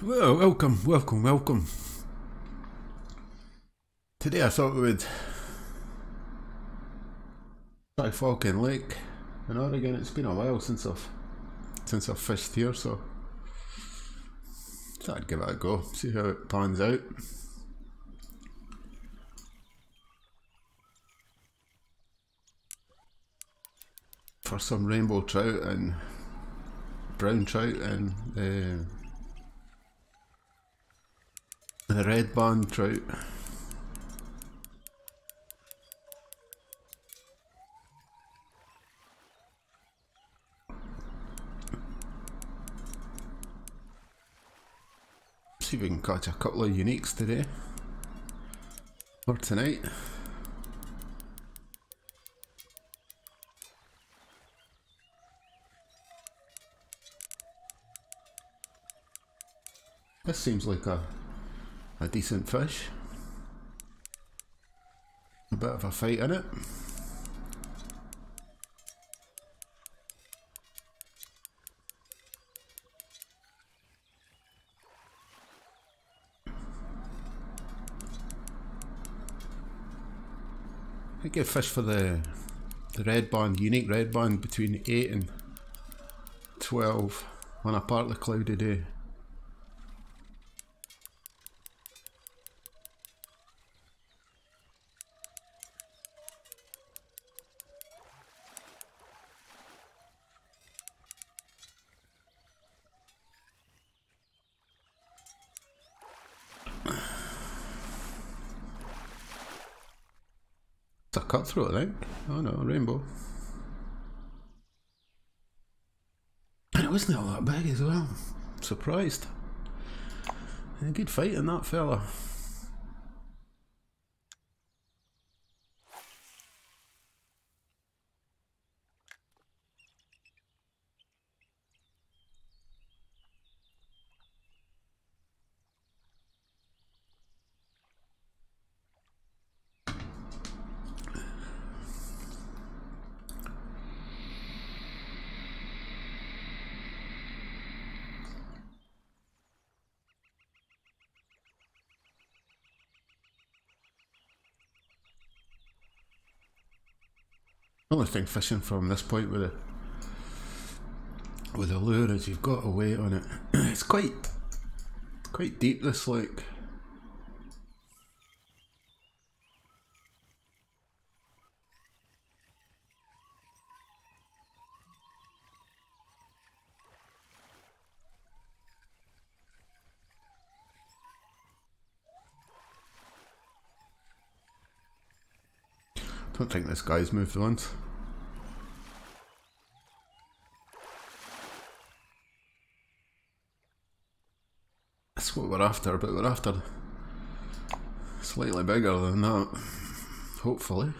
Well, welcome. Today I thought we would try Falcon Lake in Oregon. It's been a while since I've fished here, so thought I'd give it a go, see how it pans out. For some rainbow trout and brown trout and the red band trout. See if we can catch a couple of uniques today or tonight. This seems like a decent fish. A bit of a fight in it. I get fish for the red band, unique red band, between 8 and 12 on a partly cloudy day. It's a cutthroat, I think. Oh no, rainbow. And it wasn't all that big as well. Surprised. A good fight in that fella. The only thing fishing from this point with a lure is you've got a weight on it. It's quite deep, this lake. Don't think this guy's moved once. That's what we're after, but we're after slightly bigger than that, hopefully.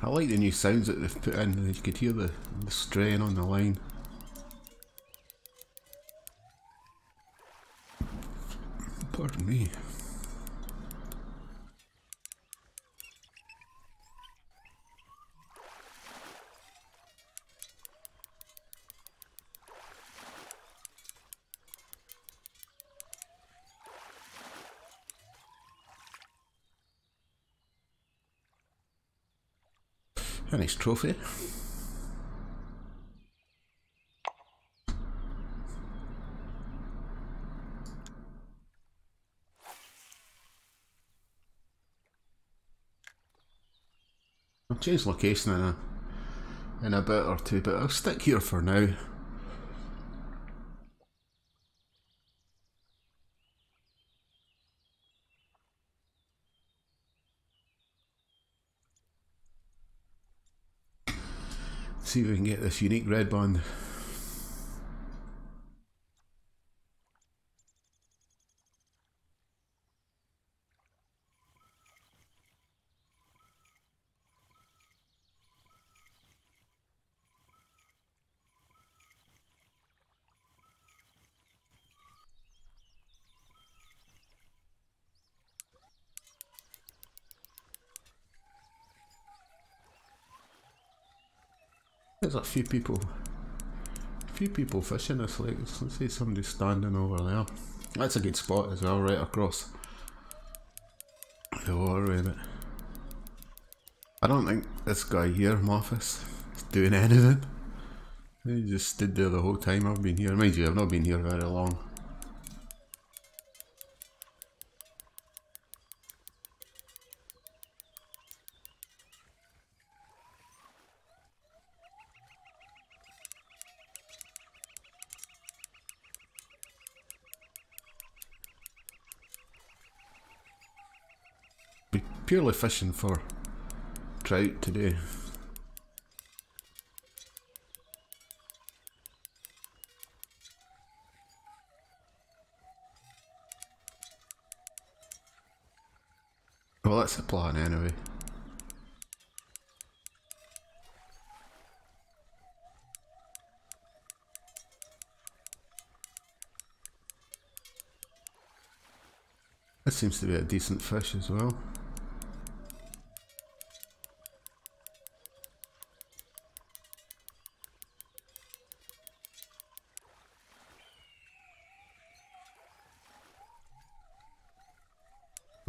I like the new sounds that they've put in. You could hear the strain on the line. Pardon me. A nice trophy. I'll change location in a bit or two, but I'll stick here for now. See if we can get this unique red band. There's a few people fishing this lake. Let's see somebody standing over there. That's a good spot as well, right across the waterway. But I don't think this guy here, Moffus, is doing anything. He just stood there the whole time I've been here. Mind you, I've not been here very long. Purely fishing for trout today. Well, that's the plan anyway. This seems to be a decent fish as well.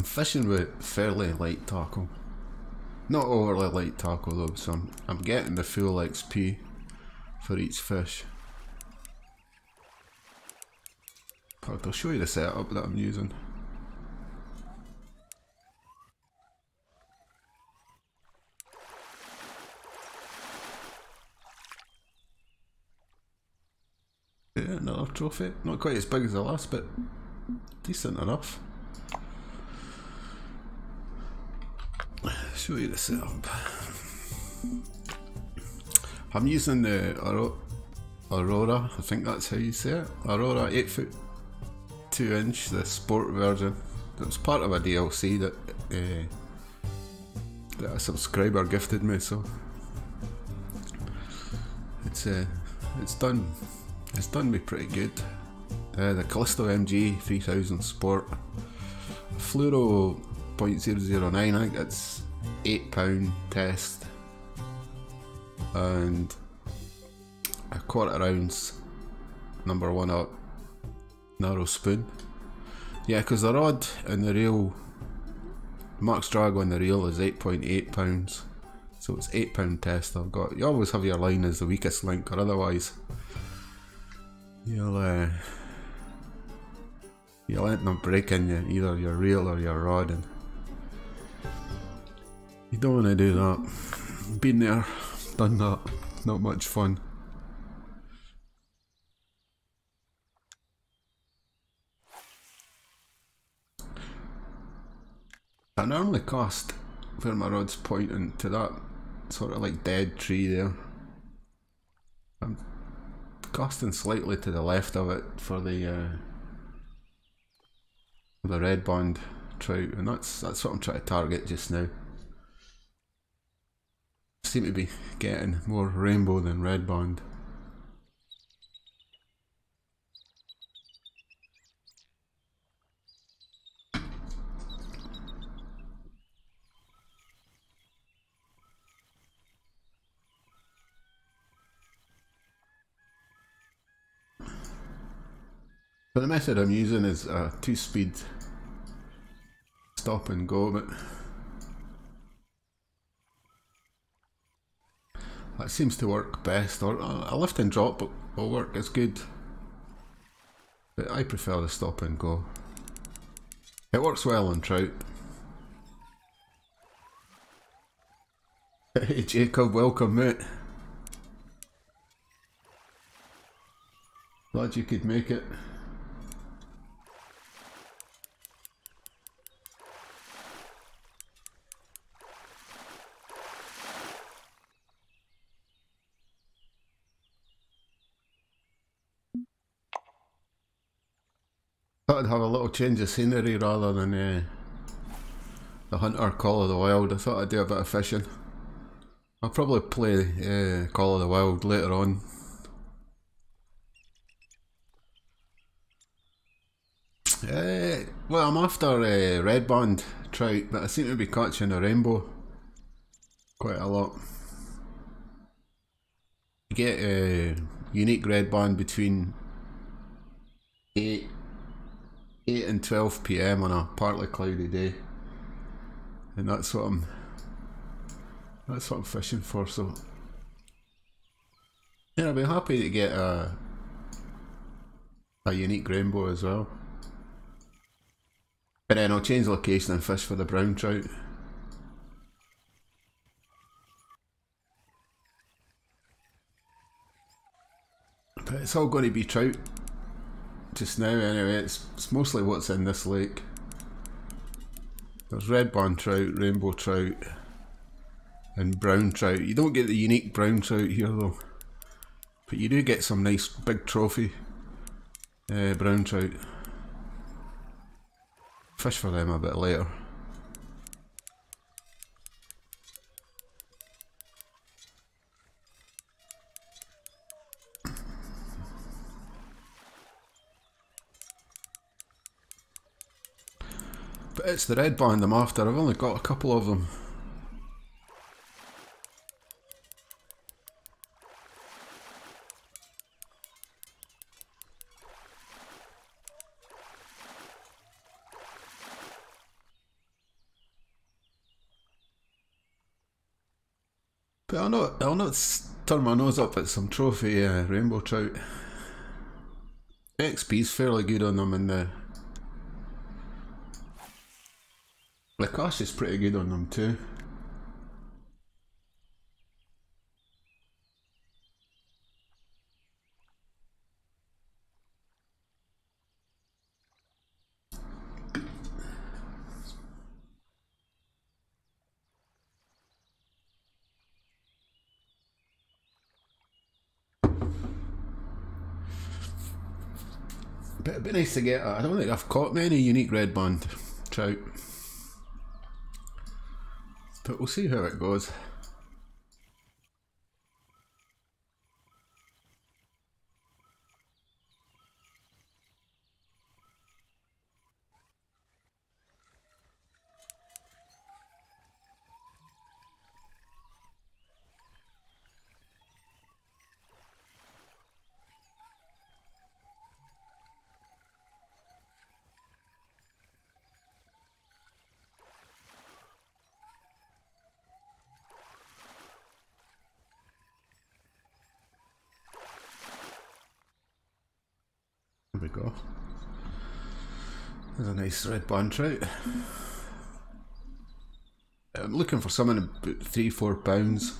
Fishing with fairly light tackle, not overly light tackle though, so I'm getting the full XP for each fish. But I'll show you the setup that I'm using. Yeah, another trophy, not quite as big as the last, but decent enough. Show you the setup. I'm using the Aurora, I think that's how you say it. Aurora 8'2", the sport version. It was part of a DLC that a subscriber gifted me, so it's done me pretty good. The Callisto MG 3000 Sport Fluoro 0.009, I think it's £8 test, and a 1/4 ounce number 1 up narrow spoon. Yeah, because the rod and the reel, max drag on the reel is 8.8 pounds, so it's £8 test I've got. You always have your line as the weakest link, or otherwise you'll end up breaking either your reel or your rod, and you don't want to do that. Been there, done that, not much fun. I normally cast where my rod's pointing to that sort of like dead tree there. I'm casting slightly to the left of it for the red band trout, and that's what I'm trying to target just now. Seem to be getting more rainbow than red band. But the method I'm using is a 2-speed stop and go, but that seems to work best. Or a lift and drop will work, it's good, but I prefer the stop and go. It works well on trout. Hey Jacob, welcome mate. Glad you could make it. Thought I'd have a little change of scenery rather than the Hunter Call of the Wild. I thought I'd do a bit of fishing. I'll probably play Call of the Wild later on. Well, I'm after red band trout, but I seem to be catching a rainbow quite a lot. You get a unique red band between 8 and 12 PM on a partly cloudy day, and that's what I'm fishing for. So yeah, I'd be happy to get a unique rainbow as well. But then I'll change location and fish for the brown trout. But it's all going to be trout just now anyway. It's mostly what's in this lake. There's red band trout, rainbow trout and brown trout. You don't get the unique brown trout here though, but you do get some nice big trophy brown trout. Fish for them a bit later. But it's the red band I'm after. I've only got a couple of them. But I'll not turn my nose up at some trophy rainbow trout. XP's fairly good on them, and the cash is pretty good on them too. But it'd be nice to get I don't think I've caught many unique red band trout. But we'll see how it goes. There we go. There's a nice red band trout. I'm looking for something about 3-4 pounds.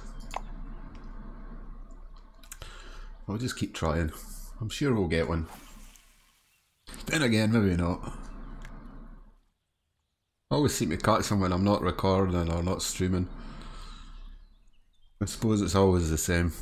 I'll just keep trying. I'm sure we'll get one. Then again, maybe not. I always seem to catch them when I'm not recording or not streaming. I suppose it's always the same.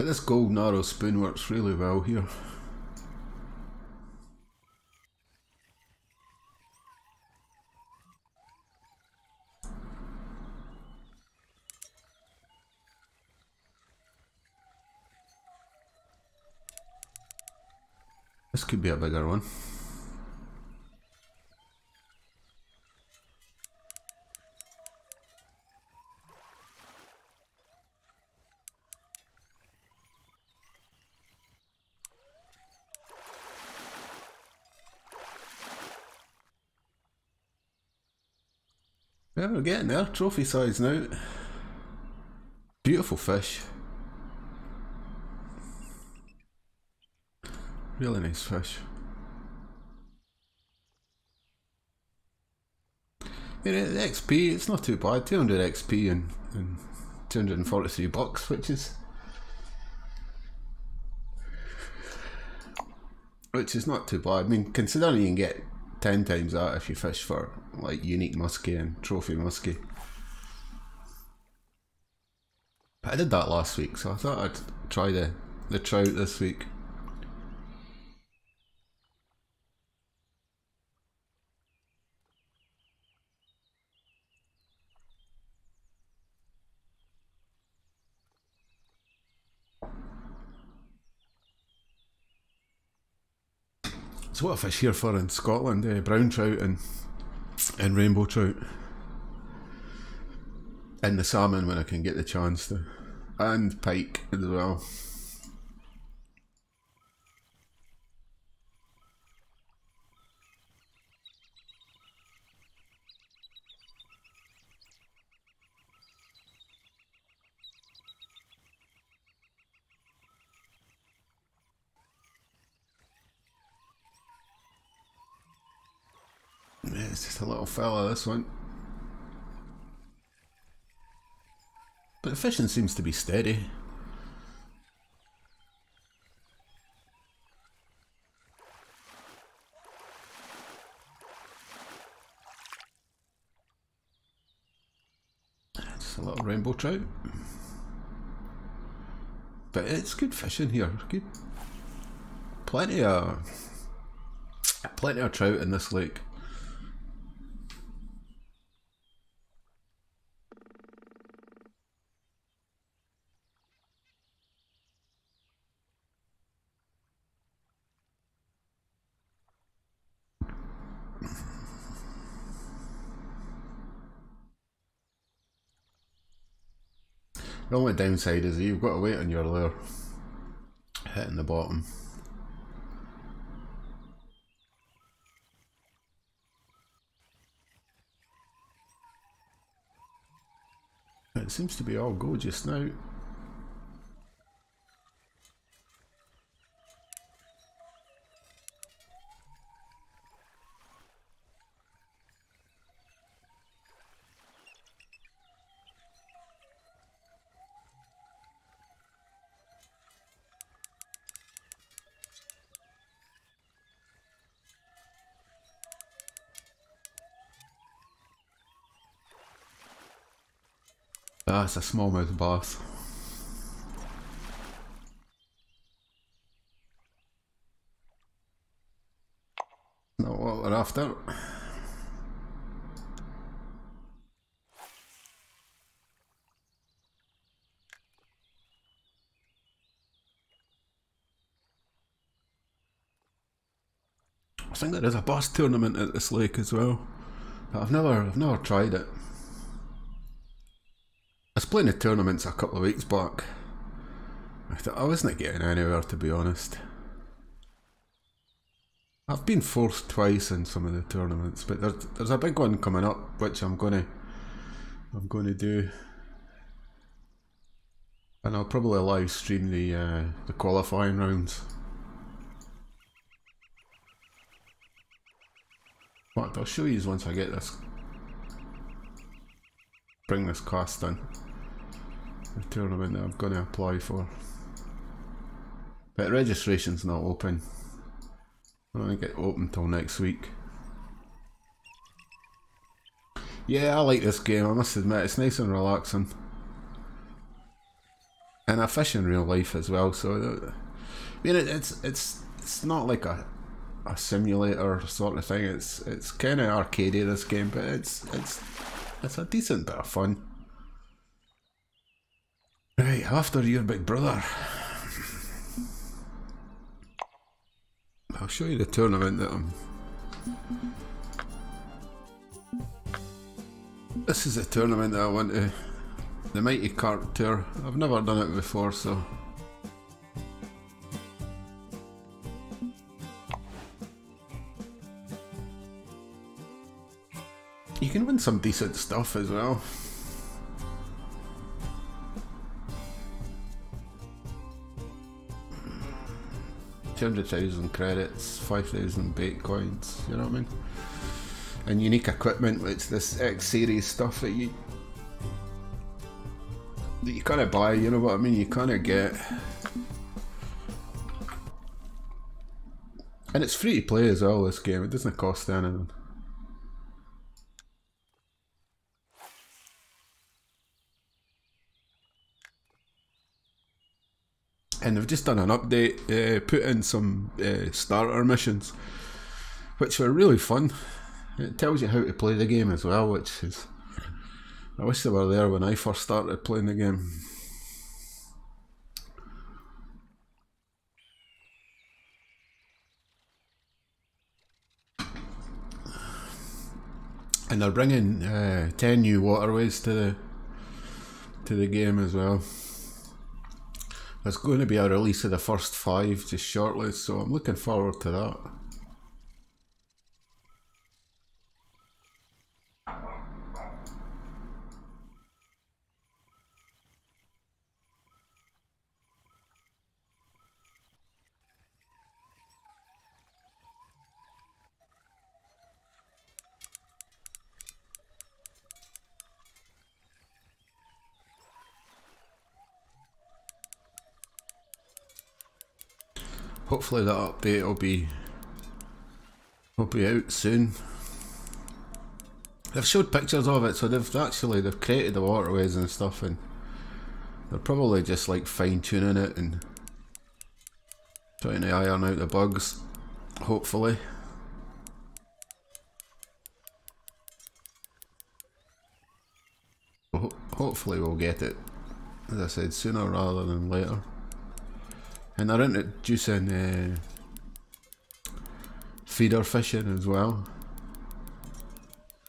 But this gold narrow spoon works really well here. This could be a bigger one. Yeah, we're getting there, trophy size now. Beautiful fish. Really nice fish. You know, the XP, it's not too bad. 200 XP and 243 bucks, which is not too bad. I mean, considering you can get 10 times that if you fish for like unique muskie and trophy muskie. But I did that last week, so I thought I'd try the trout this week. So what I fish here for in Scotland? Brown trout and rainbow trout. And the salmon when I can get the chance to. And pike as well. Yeah, it's just a little fella, this one. But the fishing seems to be steady. Just a little rainbow trout. But it's good fishing here, good. Plenty of trout in this lake. The only downside is that you've got to wait on your lure hitting the bottom. It seems to be all go just now. Ah, it's a smallmouth bass. Not what we're after. I think there is a bass tournament at this lake as well, but I've never tried it. I was playing the tournaments a couple of weeks back. I thought I wasn't getting anywhere, to be honest. I've been fourth twice in some of the tournaments, but there's a big one coming up which I'm gonna do, and I'll probably live stream the qualifying rounds. But I'll show you once I get this. Bring this cast in. The tournament that I'm going to apply for. But registration's not open. I don't think it open till next week. Yeah, I like this game, I must admit, it's nice and relaxing. and I fish in real life as well. So I mean, it's not like a simulator sort of thing. It's kind of arcadey, this game, but it's a decent bit of fun. Right, after your big brother, I'll show you the tournament that I'm. This is a tournament that I want to. The Mighty Kart Tour. I've never done it before, so. You can win some decent stuff as well. $200,000 credits, 5,000 Bitcoins, you know what I mean? And unique equipment, which this X series stuff that you kind of buy, you know what I mean? You kind of get. And it's free to play as well, this game. It doesn't cost anything. And they've just done an update, put in some starter missions, which are really fun. It tells you how to play the game as well, which is... I wish they were there when I first started playing the game. And they're bringing 10 new waterways to the game as well. There's going to be a release of the first 5 just shortly, so I'm looking forward to that. Hopefully that update will be out soon. They've showed pictures of it, so they've created the waterways and stuff, and they're probably just like fine tuning it and trying to iron out the bugs, hopefully. Hopefully we'll get it, as I said, sooner rather than later. And they're introducing feeder fishing as well,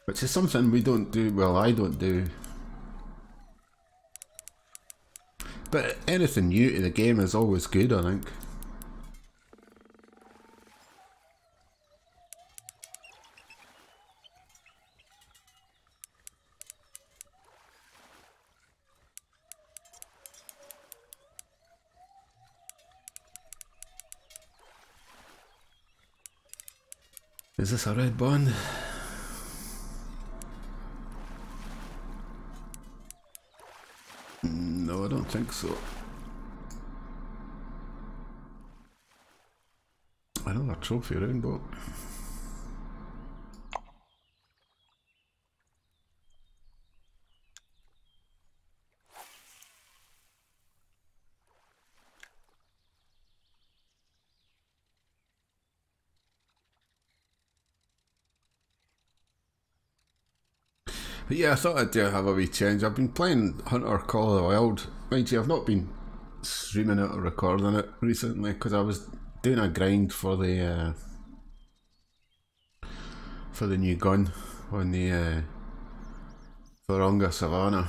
which is something we don't do, well, I don't do. But anything new to the game is always good, I think. Is this a red bond? No, I don't think so. Another trophy rainbow. But yeah, I thought I'd have a wee change. I've been playing Hunter Call of the Wild. Mind you, I've not been streaming it or recording it recently because I was doing a grind for the new gun on the Varonga Savannah.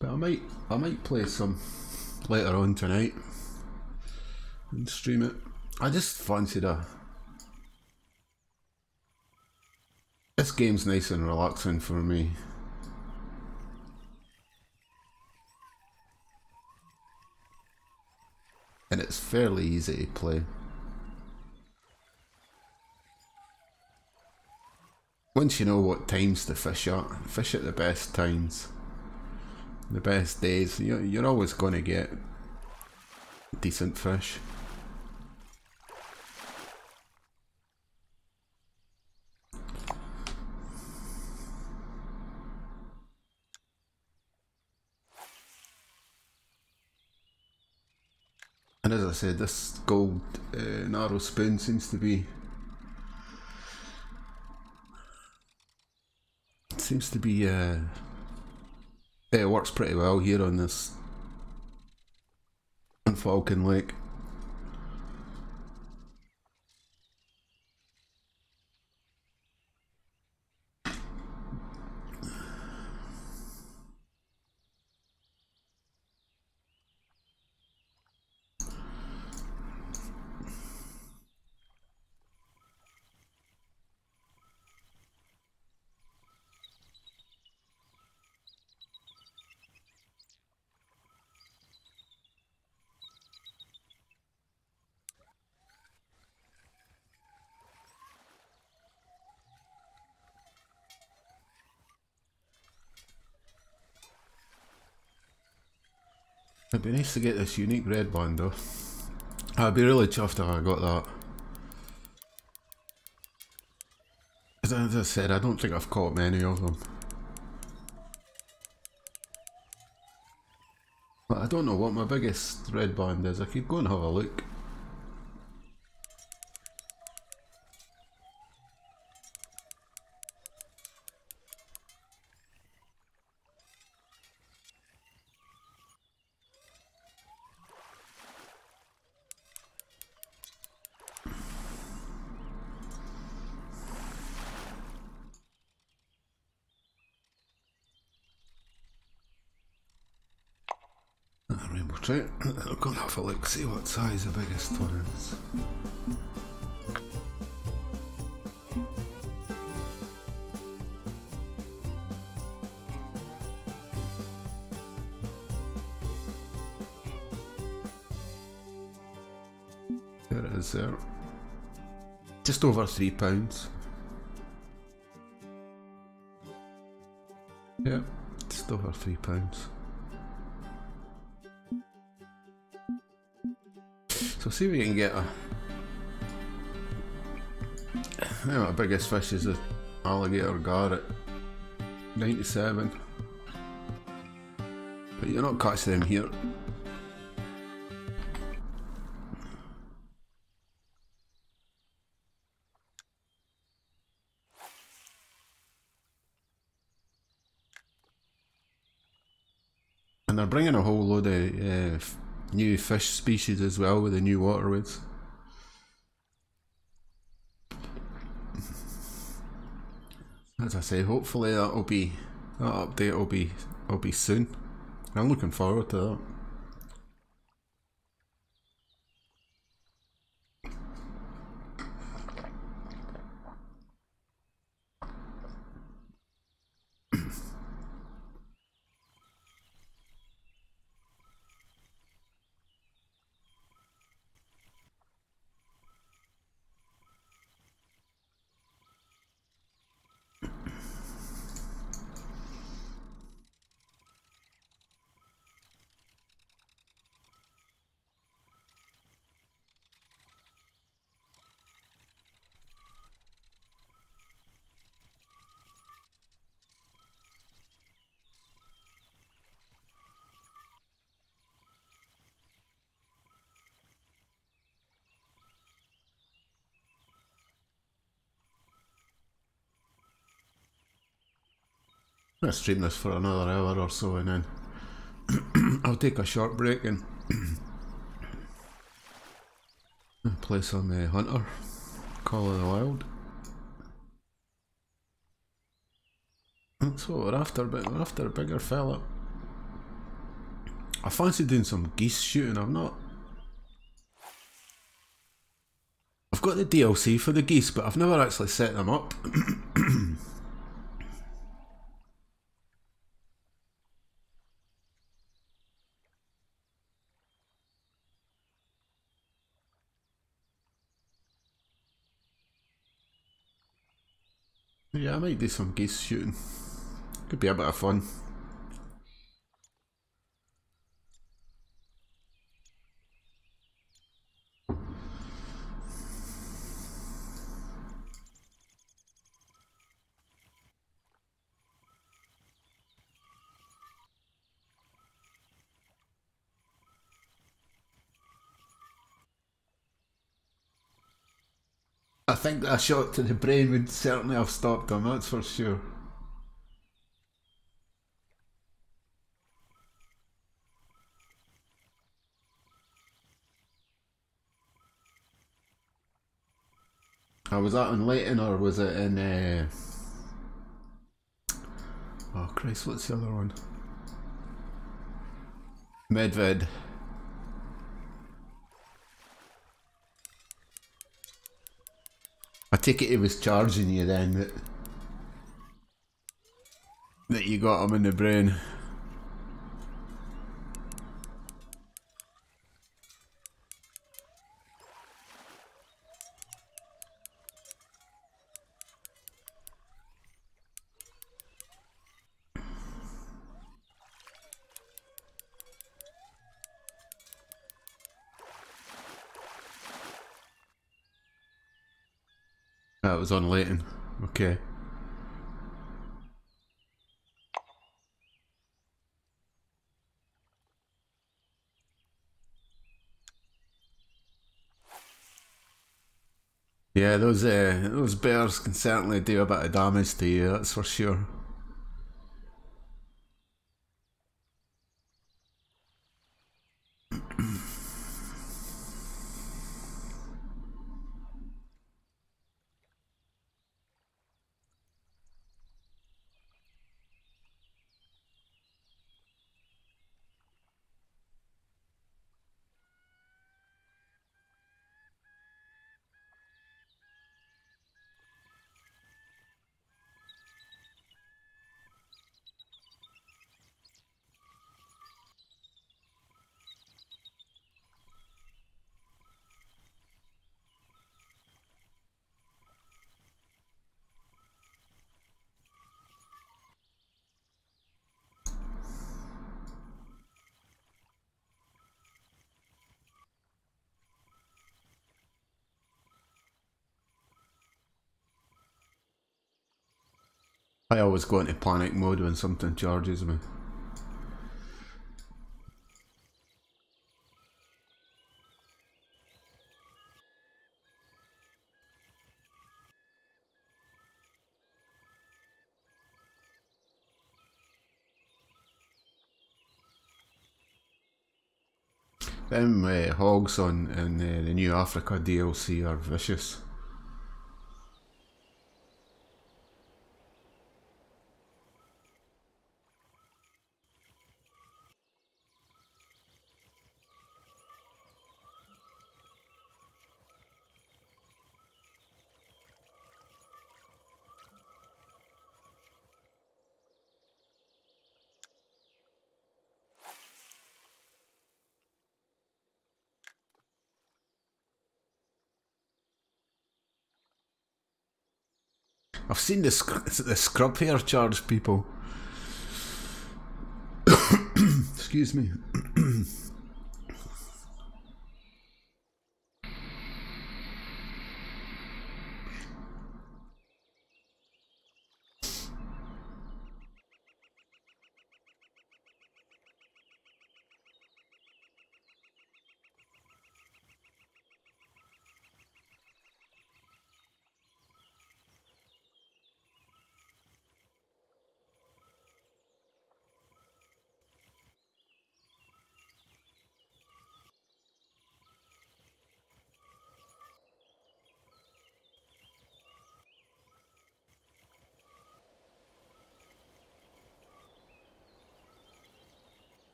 But I might play some later on tonight and stream it. I just fancied this game's nice and relaxing for me. And it's fairly easy to play. Once you know what times to fish at the best times, the best days, you're always going to get decent fish. And as I said, this gold narrow spoon seems to be it works pretty well here on this Falcon Lake. It'd be nice to get this unique red band though. I'd be really chuffed if I got that. As I said, I don't think I've caught many of them. But I don't know what my biggest red band is. I could go and have a look. Rainbow trout. I'll go and have a look, see what size the biggest one is. There it is there. Just over £3. Yeah, just over £3. So see if we can get a... I think my biggest fish is the alligator gar at 97. But you're not catching them here. And they're bringing a whole load of new fish species as well with the new waterways. As I say, hopefully that update will be soon. I'm looking forward to that. I'm going to stream this for another hour or so and then I'll take a short break and play some Hunter, Call of the Wild. That's what we're after, but we're after a bigger fella. I fancy doing some geese shooting. I've got the DLC for the geese, but I've never actually set them up. Yeah, I might do some geese shooting. Could be a bit of fun. I think a shot to the brain would certainly have stopped him, that's for sure. Was that in Leighton or was it in oh Christ, what's the other one? Medved. I take it he was charging you then that you got him in the brain. That was on Leighton. Okay. Yeah, those bears can certainly do a bit of damage to you, that's for sure. I always go into panic mode when something charges me. Them hogs on in the New Africa DLC are vicious. I've seen the scrub hair charge people. Excuse me.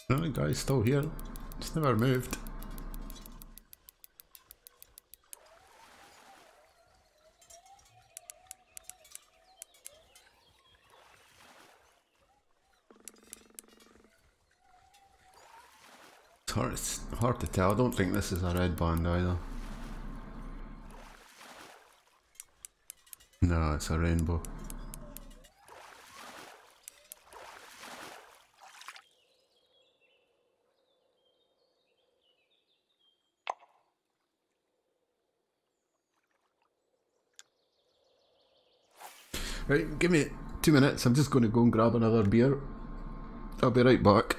No, the guy's still here. It's never moved. It's hard to tell. I don't think this is a red band either. No, it's a rainbow. Right, give me 2 minutes. I'm just going to go and grab another beer. I'll be right back.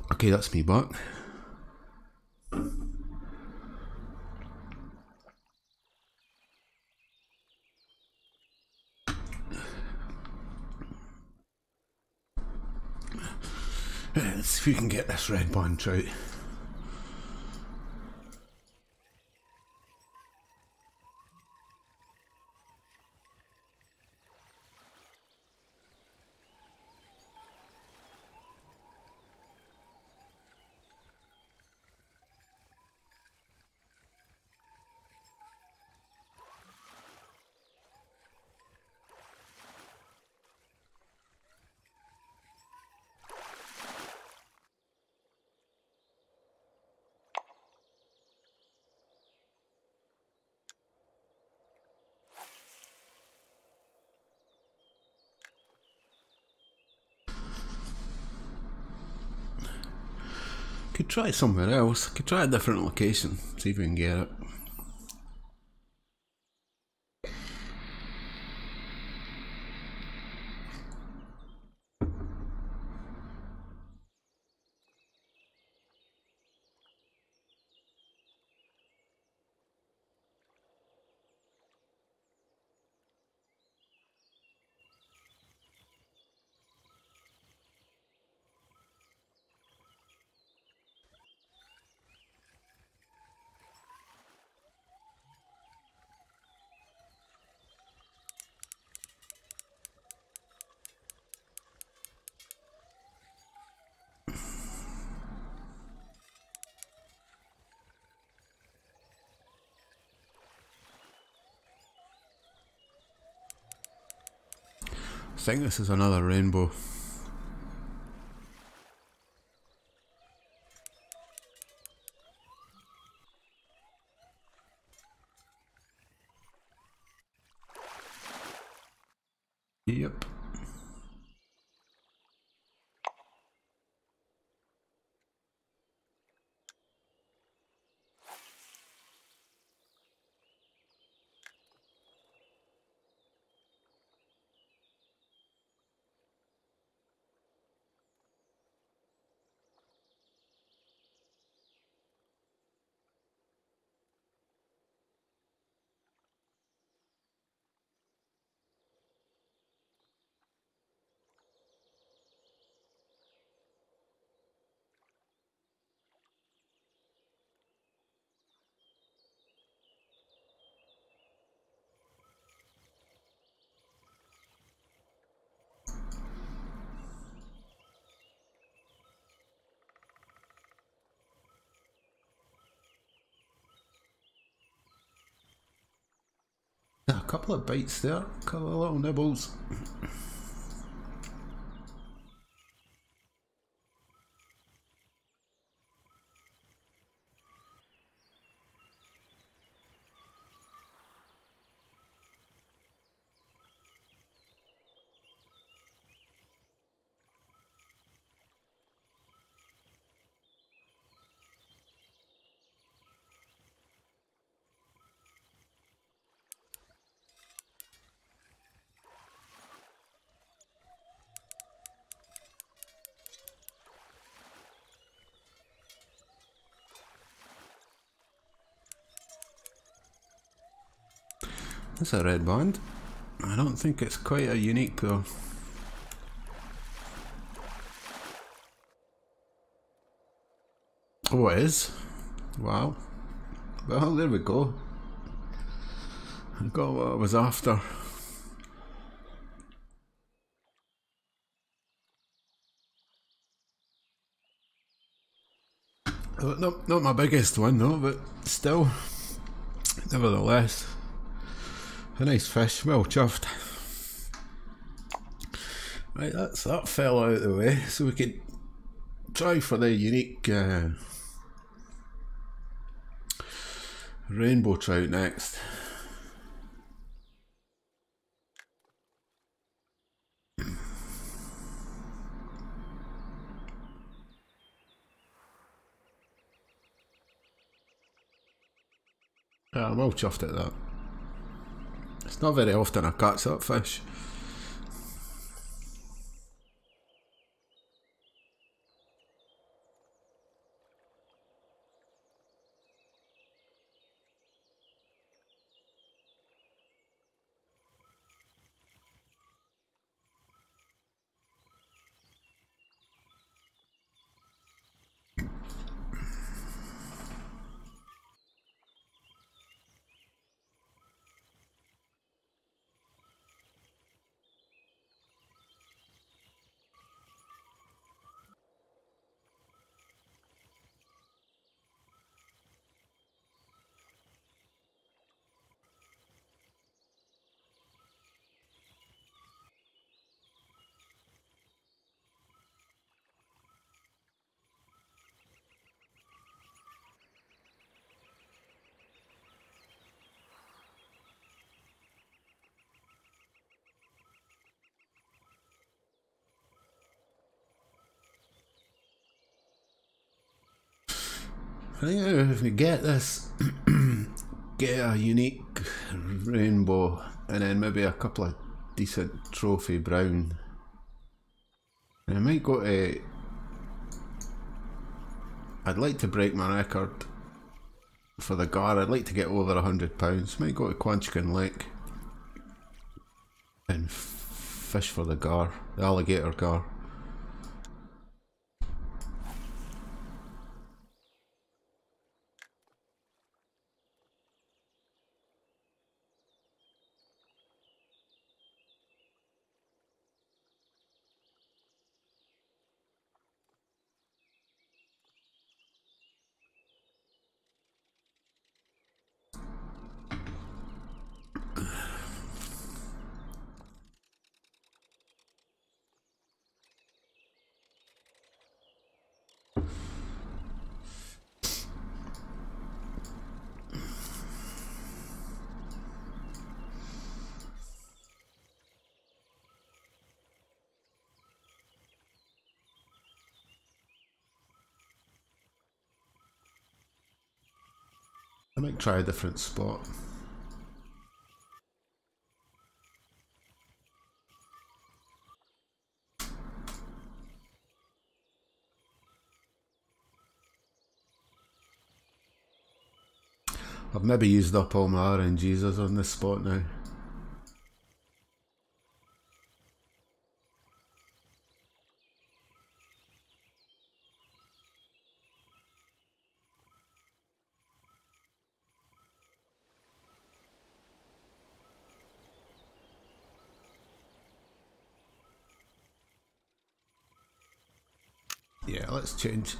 Okay, that's me back. Let's see if we can get this red bunch out. Could try somewhere else. Could try a different location. See if we can get it. I think this is another rainbow. Yep. A couple of bites there, a couple of little nibbles. That's a red band. I don't think it's quite a unique though. Oh, it is? Wow. Well, there we go. I got what I was after. Not my biggest one though, but still, nevertheless, a nice fish, well chuffed. Right, that fell out of the way, so we could try for the unique rainbow trout next. Yeah, I'm well chuffed at that. It's not very often I catch that fish. I think if we get this, get a unique rainbow, and then maybe a couple of decent trophy brown, and I might go to. I'd like to break my record for the gar. I'd like to get over £100. Might go to Quanchican Lake and fish for the gar, the alligator gar. I might try a different spot. I've maybe used up all my RNGs on this spot now. Yeah, let's change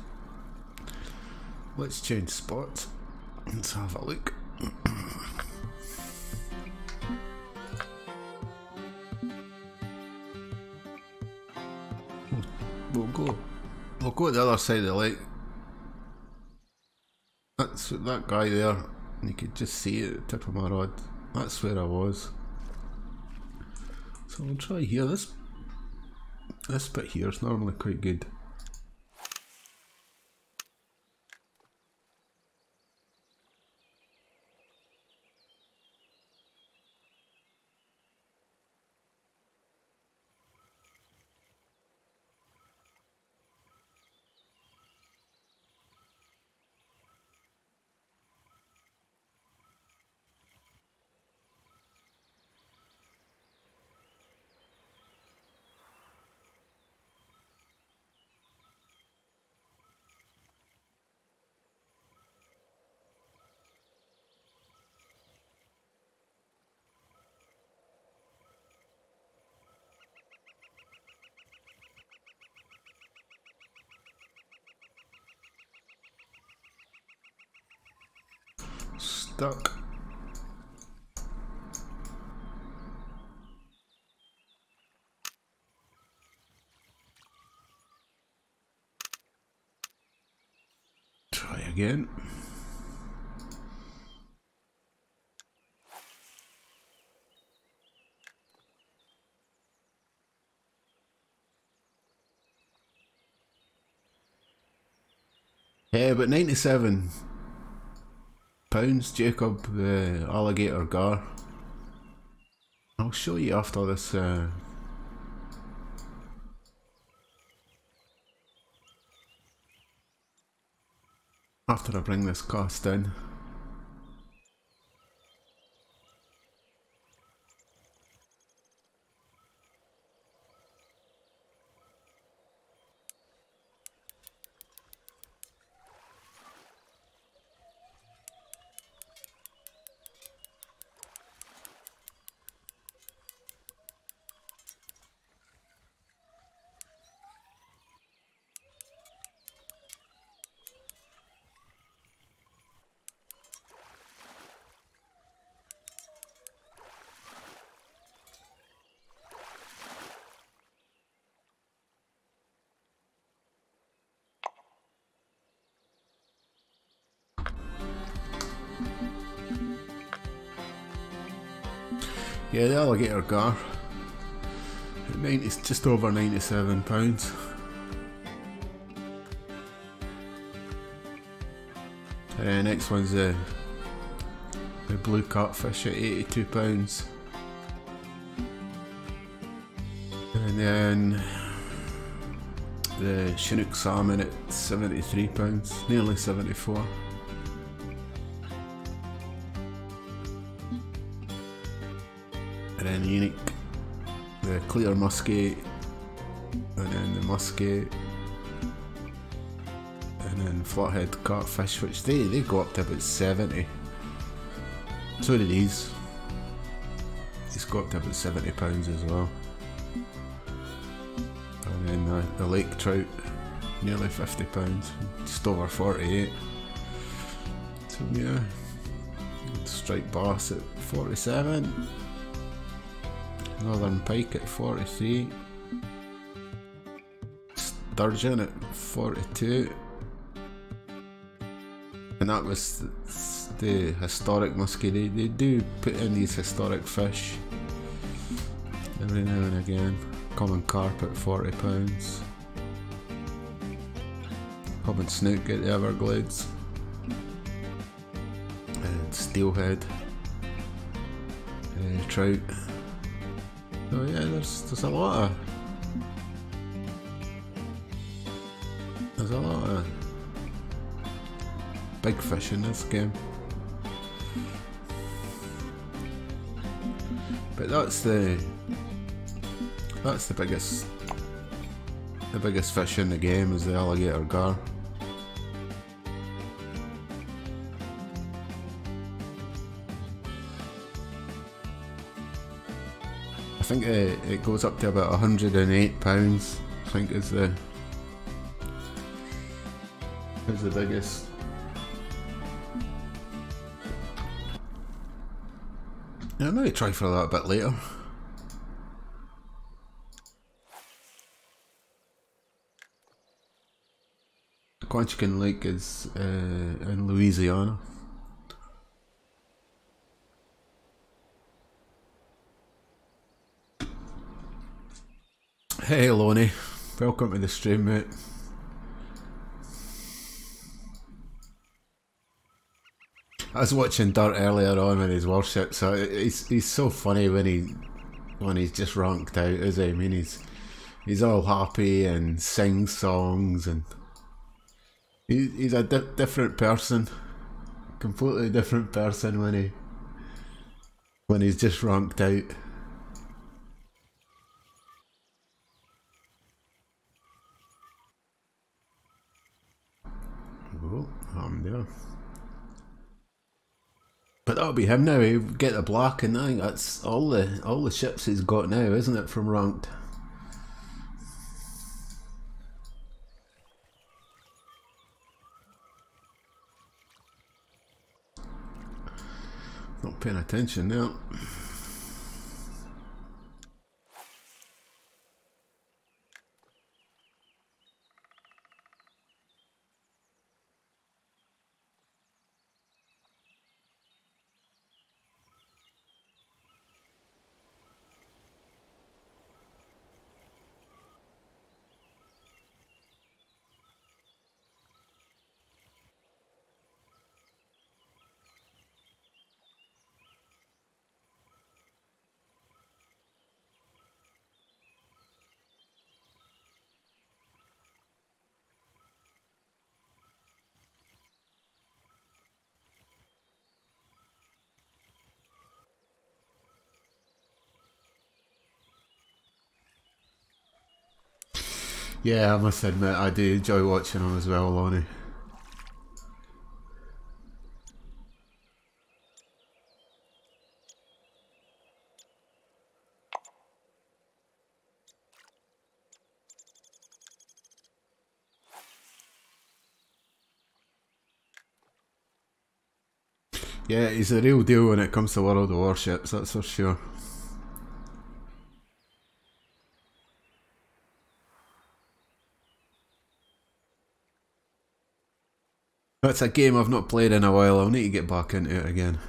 spots. Let's have a look. We'll go to the other side of the lake. That's that guy there. You could just see it at the tip of my rod. That's where I was. So we'll try here. This bit here is normally quite good. stuck. Try again. Yeah, but £97, Jacob, the alligator gar. I'll show you after this. After I bring this cast in. Yeah, the alligator gar. It's just over £97. Next one's the blue catfish at £82. And then the Chinook salmon at £73, nearly 74. And then unique, the clear muskie, and then the muskie, and then flathead catfish, which they go up to about 70. So do these. These go up to about £70 as well. And then the lake trout, nearly £50, just over 48. So yeah, striped bass at 47. Northern pike at 43, sturgeon at 42, and that was the historic muskie. They do put in these historic fish every now and again. Common carp at £40, common snook at the Everglades, and steelhead, trout. So yeah, there's a lot of big fish in this game. But that's the biggest fish in the game is the alligator gar. I think it goes up to about £108. I think is the biggest. Yeah, I might try for that a bit later. Quanchican Lake is in Louisiana. Hey Lonnie, welcome to the stream, mate. I was watching Dirt earlier on with his worship, so he's so funny when he's just ranked out, is he? I mean, he's all happy and sings songs, and he's a different person, completely different person when he's just ranked out. Oh, I'm there. But that'll be him now. He'll get the black, and I think that's all the ships he's got now, isn't it, from ranked? Not paying attention now. Yeah, I must admit, I do enjoy watching them as well, Lonnie. Yeah, he's the real deal when it comes to World of Warships, that's for sure. That's a game I've not played in a while, I'll need to get back into it again.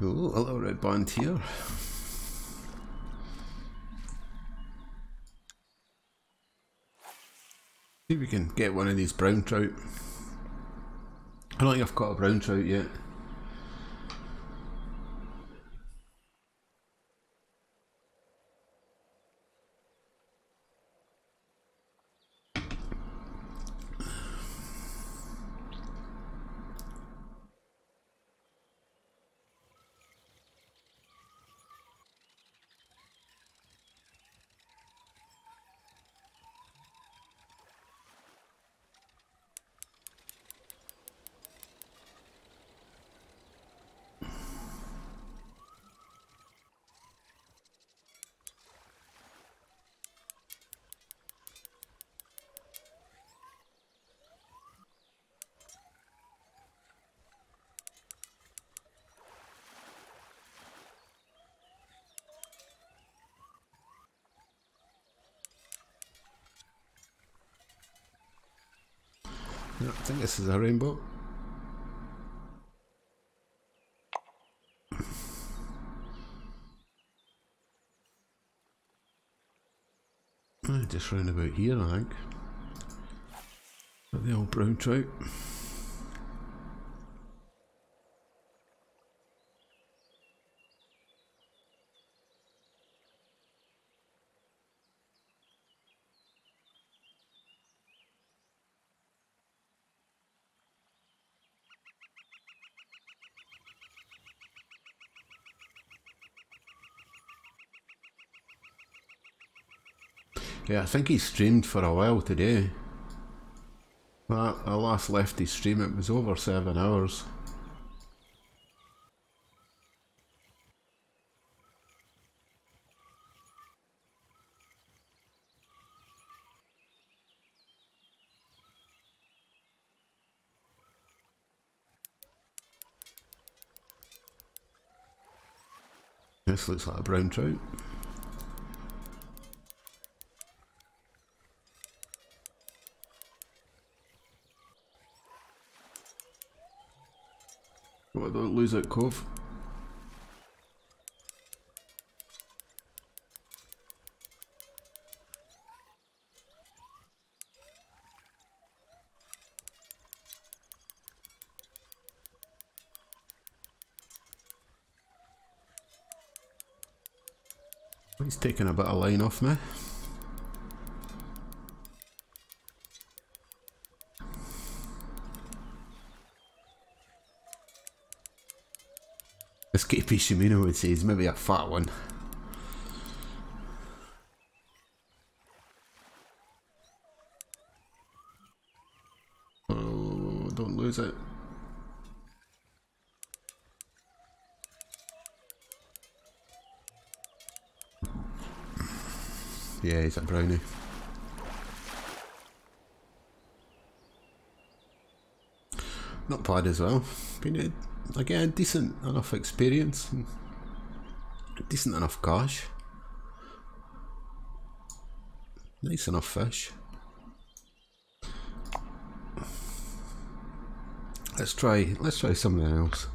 Ooh, a little red band here. See if we can get one of these brown trout. I don't think I've caught a brown trout yet. Yeah, I think this is a rainbow. Just round about here, I think. Got the old brown trout. Yeah, I think he streamed for a while today. Well, I last left his stream, it was over 7 hours. This looks like a brown trout. don't lose it, Cove. He's taking a bit of line off me. As KP Shimino would say, he's maybe a fat one. Oh, don't lose it. Yeah, he's a brownie. Not bad as well. Been again, decent enough experience and decent enough cash. Nice enough fish. Let's try something else.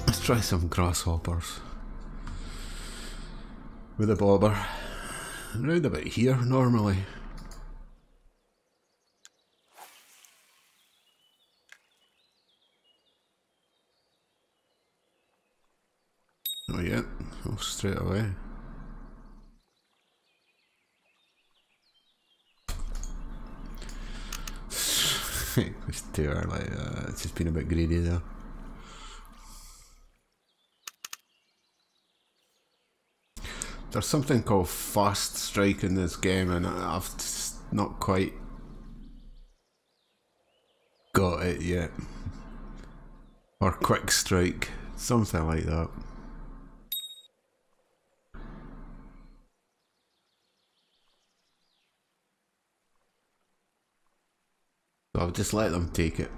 Let's try some grasshoppers with a bobber. Round about here normally. Oh yeah, oh, straight away. It's too early, it's just been a bit greedy there. There's something called fast strike in this game and I've just not quite got it yet. Or quick strike, something like that. So I'll just let them take it.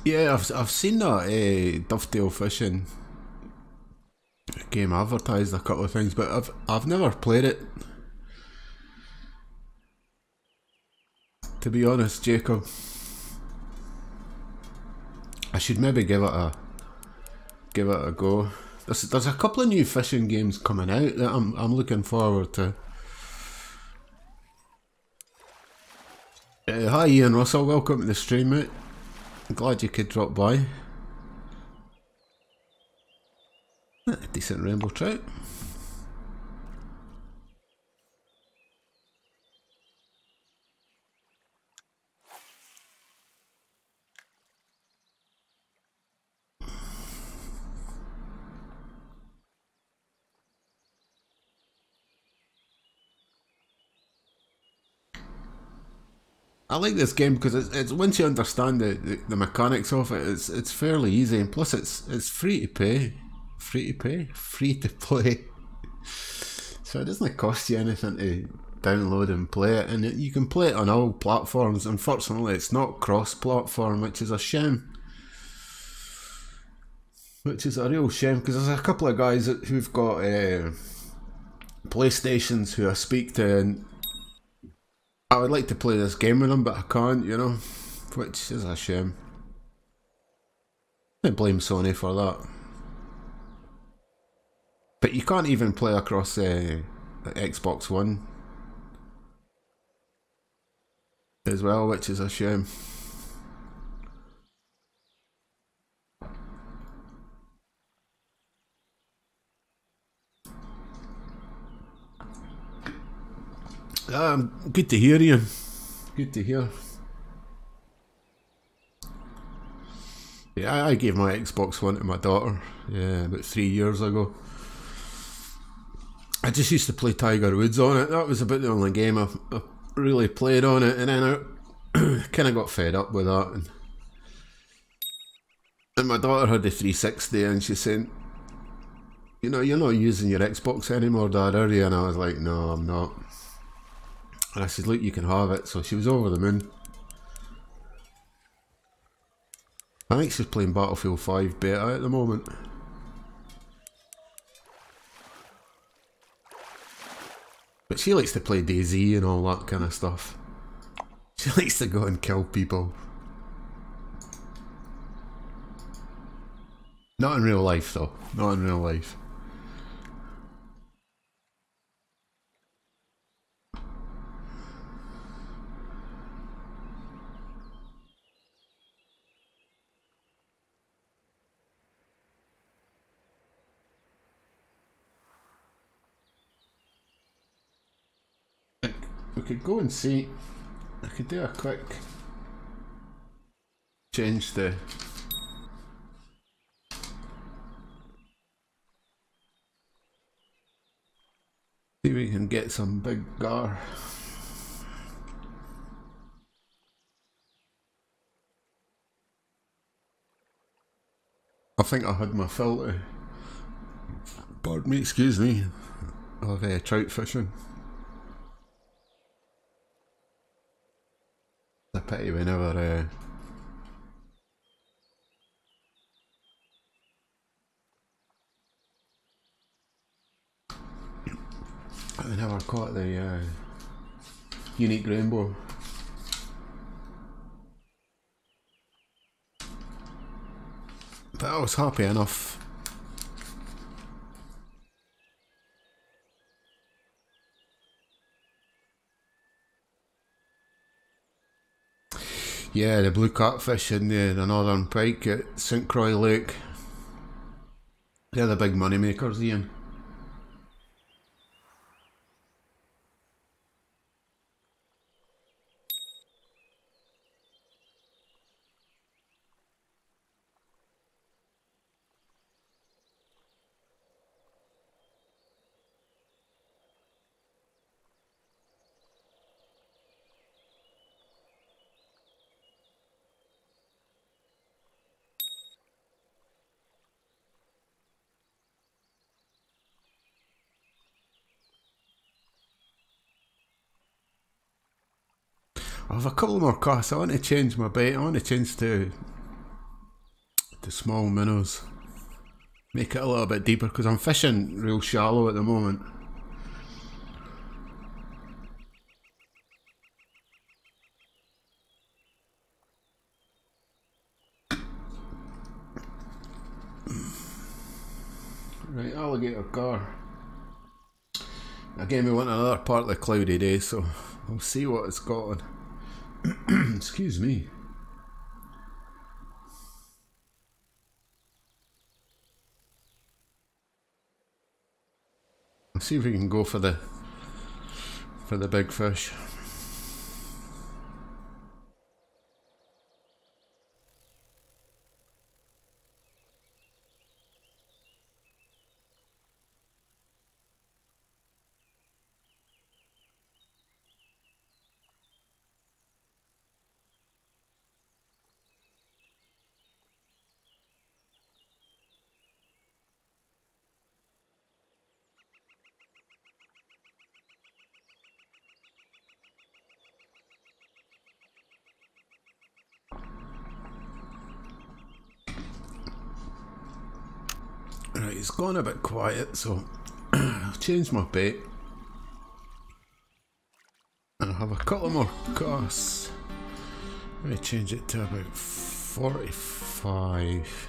Yeah, I've seen that dovetail fishing game advertised a couple of things, but I've never played it. To be honest, Jacob, I should maybe give it a go. There's a couple of new fishing games coming out that I'm looking forward to. Hi Ian Russell, welcome to the stream, mate. Glad you could drop by. Decent rainbow trout. I like this game because it's once you understand the mechanics of it, it's fairly easy, and plus it's free to play, free to play. So it doesn't cost you anything to download and play it, and you can play it on all platforms. Unfortunately, it's not cross-platform, which is a shame. Which is a real shame because there's a couple of guys who've got PlayStations who I speak to, and I would like to play this game with them, but I can't, you know, which is a shame. I blame Sony for that. But you can't even play across Xbox One as well, which is a shame. Good to hear, Ian. Good to hear. Yeah, I gave my Xbox One to my daughter, yeah, about 3 years ago. I just used to play Tiger Woods on it. That was about the only game I really played on it, and then I kind of got fed up with that. And my daughter had the 360, and she's saying, you know, you're not using your Xbox anymore, Dad, are you? And I was like, no, I'm not. And I said, look, you can have it. So she was over the moon. I think she's playing Battlefield 5 beta at the moment. But she likes to play DayZ and all that kind of stuff. She likes to go and kill people. Not in real life though. Not in real life. We could go and see. I could do a quick change the see if we can get some big gar. I think I had my fill pardon me, excuse me, of trout fishing. It's a pity we never caught the unique rainbow. But I was happy enough. Yeah, the blue catfish and the northern pike at St Croix Lake. They're the big money makers, Ian. I have a couple more casts. I want to change my bait. I want to change to small minnows. Make it a little bit deeper because I'm fishing real shallow at the moment. Right, alligator gar. Again, we want another partly cloudy day, so we'll see what it's got on. Excuse me. Let's see if we can go for the big fish. Right, it's gone a bit quiet, so I'll change my bait. And I'll have a couple more casts. Let me change it to about 45.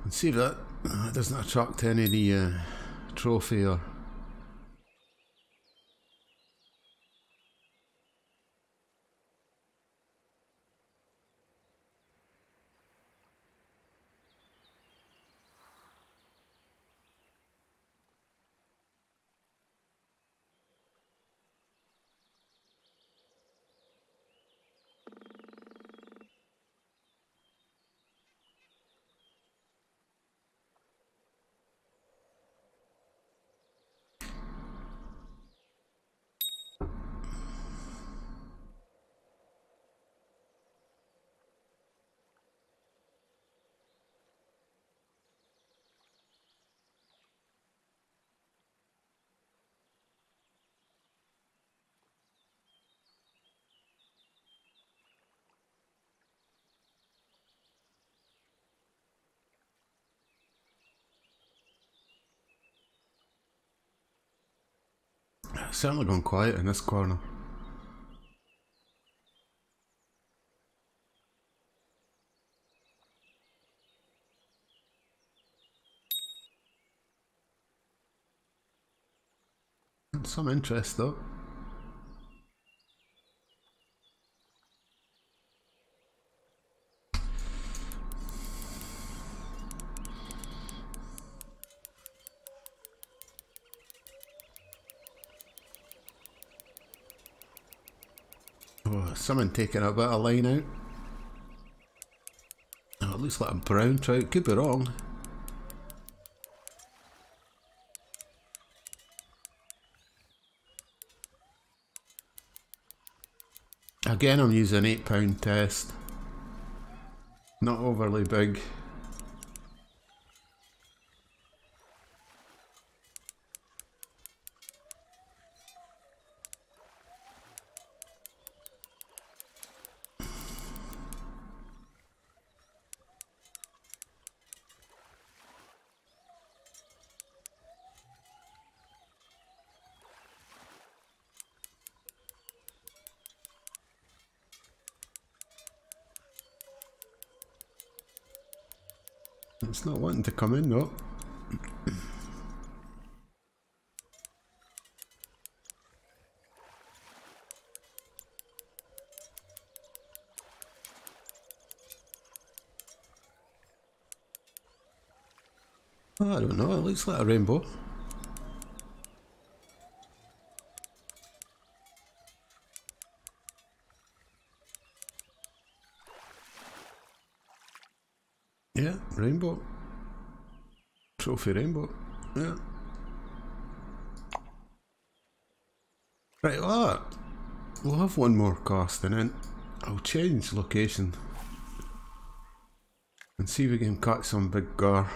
And see if that doesn't attract any of the trophy or It's certainly gone quiet in this corner. Some interest though. Oh, someone taking a bit of line out. Oh, it looks like a brown trout. Could be wrong. Again, I'm using £8 test. Not overly big. It's not wanting to come in though. Oh, I don't know, it looks like a rainbow. Yeah, rainbow. Trophy rainbow. Yeah. Right, well, we'll have one more cast and then I'll change location and see if we can catch some big gar.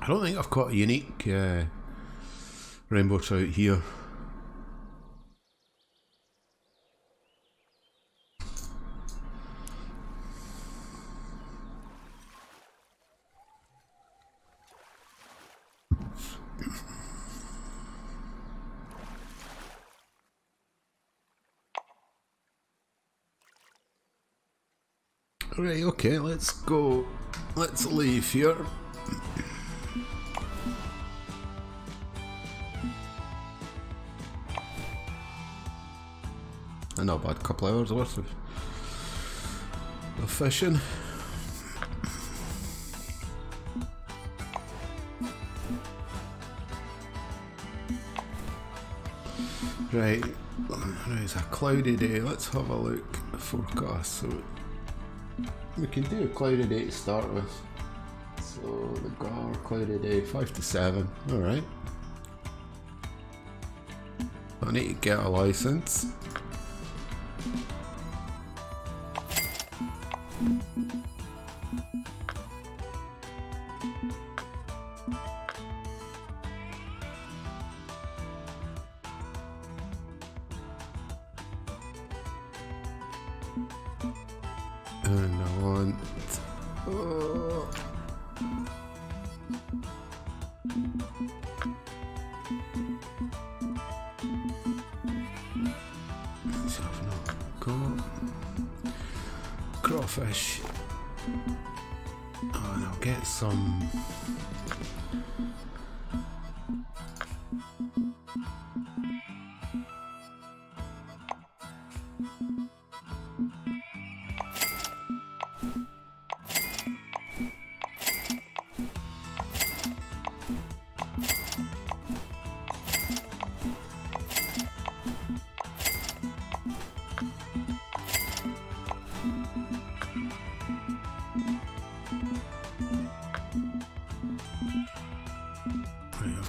I don't think I've caught a unique rainbow trout here. Right, okay, let's go. Let's leave here. Not bad, couple hours worth of fishing. Right, it's a cloudy day. Let's have a look at the forecast. So we can do a cloudy day to start with. So the gar cloudy day 5 to 7. All right. I need to get a license. And I want let's have another go. Crawfish. Oh, and I'll get some.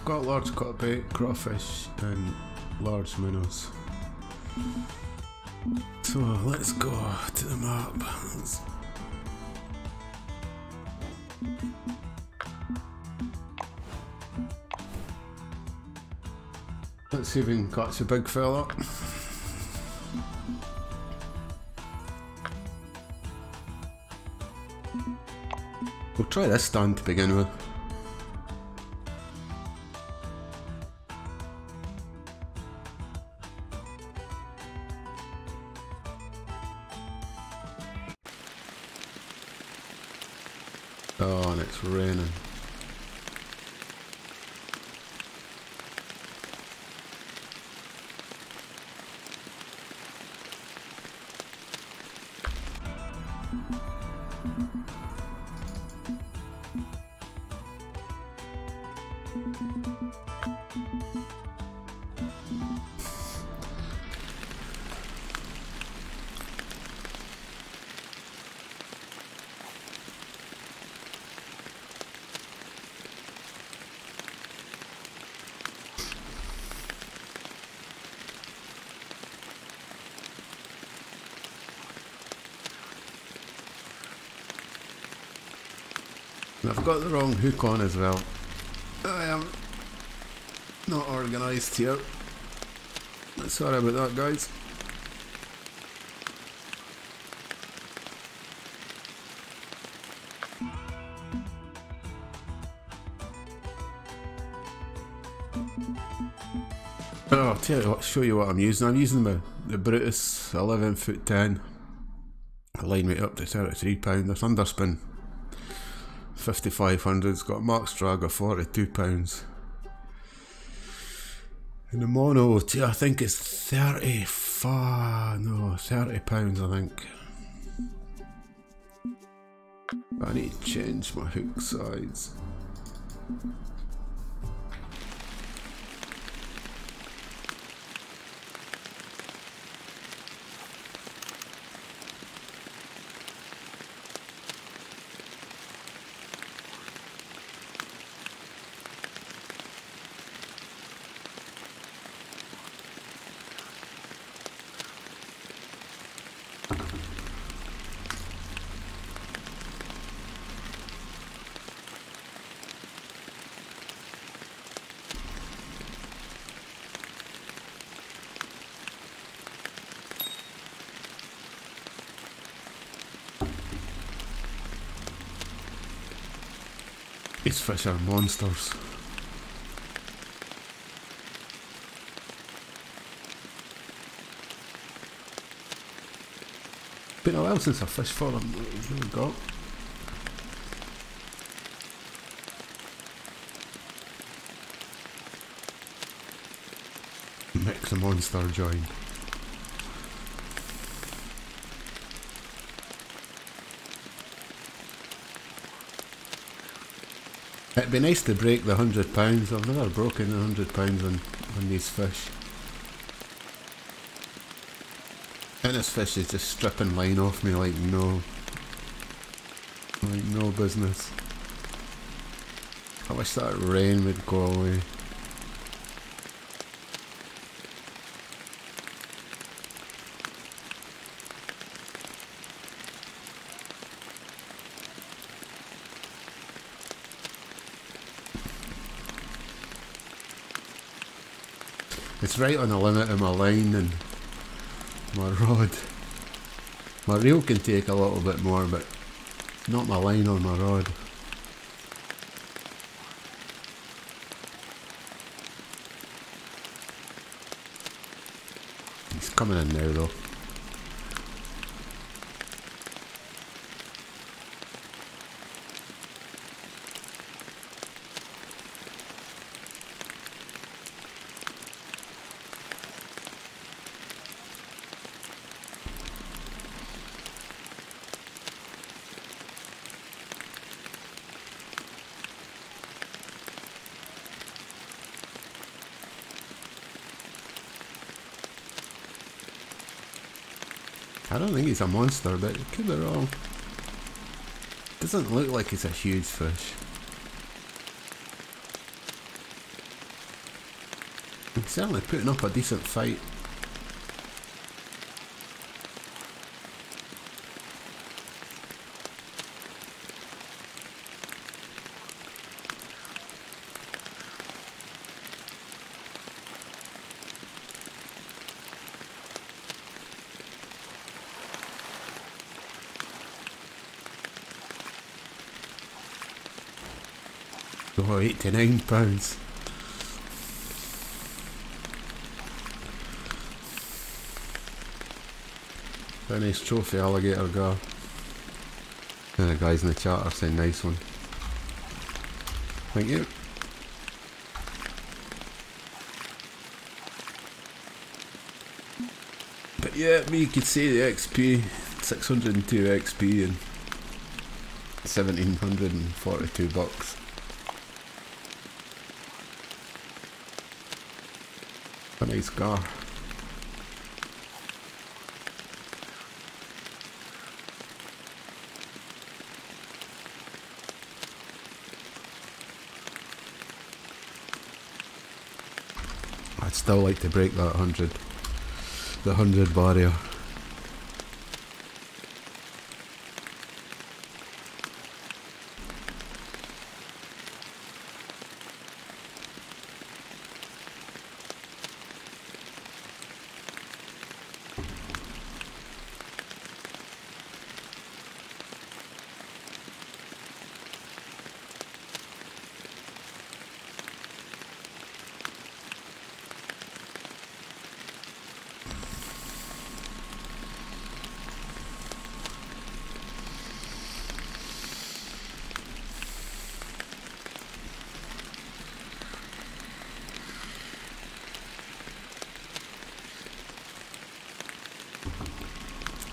got large cutbait, crawfish and large minnows. So let's go to the map. Let's see if we can catch a big fella. We'll try this stand to begin with. Oh, and it's raining. I've got the wrong hook on as well. I am not organised here. Sorry about that, guys. Oh, I'll tell you what, show you what I'm using. I'm using the Brutus 11'10". Line weight up to £33. This underspin 5500, it's got a max drag of £42. And the mono, I think it's £30, I think. I need to change my hook size. These fish are monsters. Been a while since I fished for them. What have we got? Mix a monster join. It'd be nice to break the £100. I've never broken the £100 on these fish. And this fish is just stripping line off me like no business. I wish that rain would go away. It's right on the limit of my line and my rod. My reel can take a little bit more, but not my line or my rod. He's coming in now though. I don't think he's a monster, but it could be wrong. Doesn't look like he's a huge fish. He's certainly putting up a decent fight. Oh, £89. Very nice trophy alligator gar. And the guys in the chat are saying nice one. Thank you. But yeah, you could say the XP, 602 XP and 1742 bucks. A nice car. I'd still like to break that 100, the 100 barrier.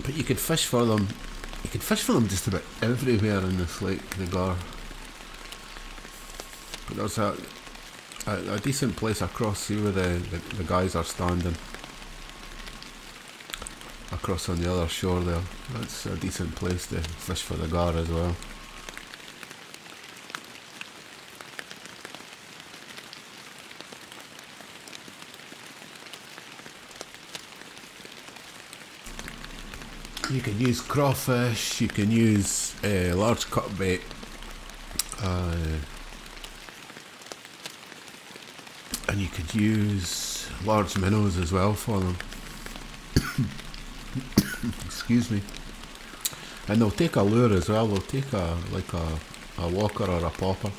But you could fish for them. You could fish for them just about everywhere in this lake, the Gar. But there's a decent place across here where the guys are standing. Across on the other shore there. That's a decent place to fish for the Gar as well. You can use crawfish, you can use large cut bait, and you could use large minnows as well for them. Excuse me. And they'll take a lure as well, they'll take a walker or a popper.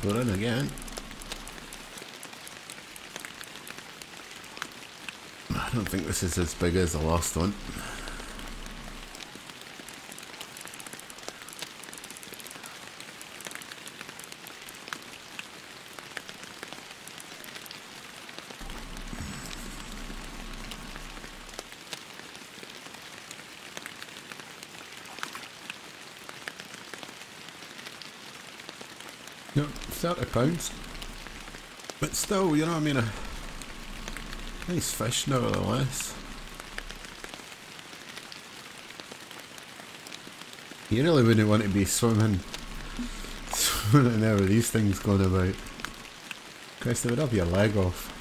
We're in again. I don't think this is as big as the last one. Yep, £30. But still, you know what I mean, a nice fish nevertheless. You really wouldn't want to be swimming in there with these things going about. Christ, they would have your leg off.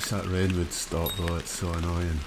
wish that rain would stop though, it's so annoying.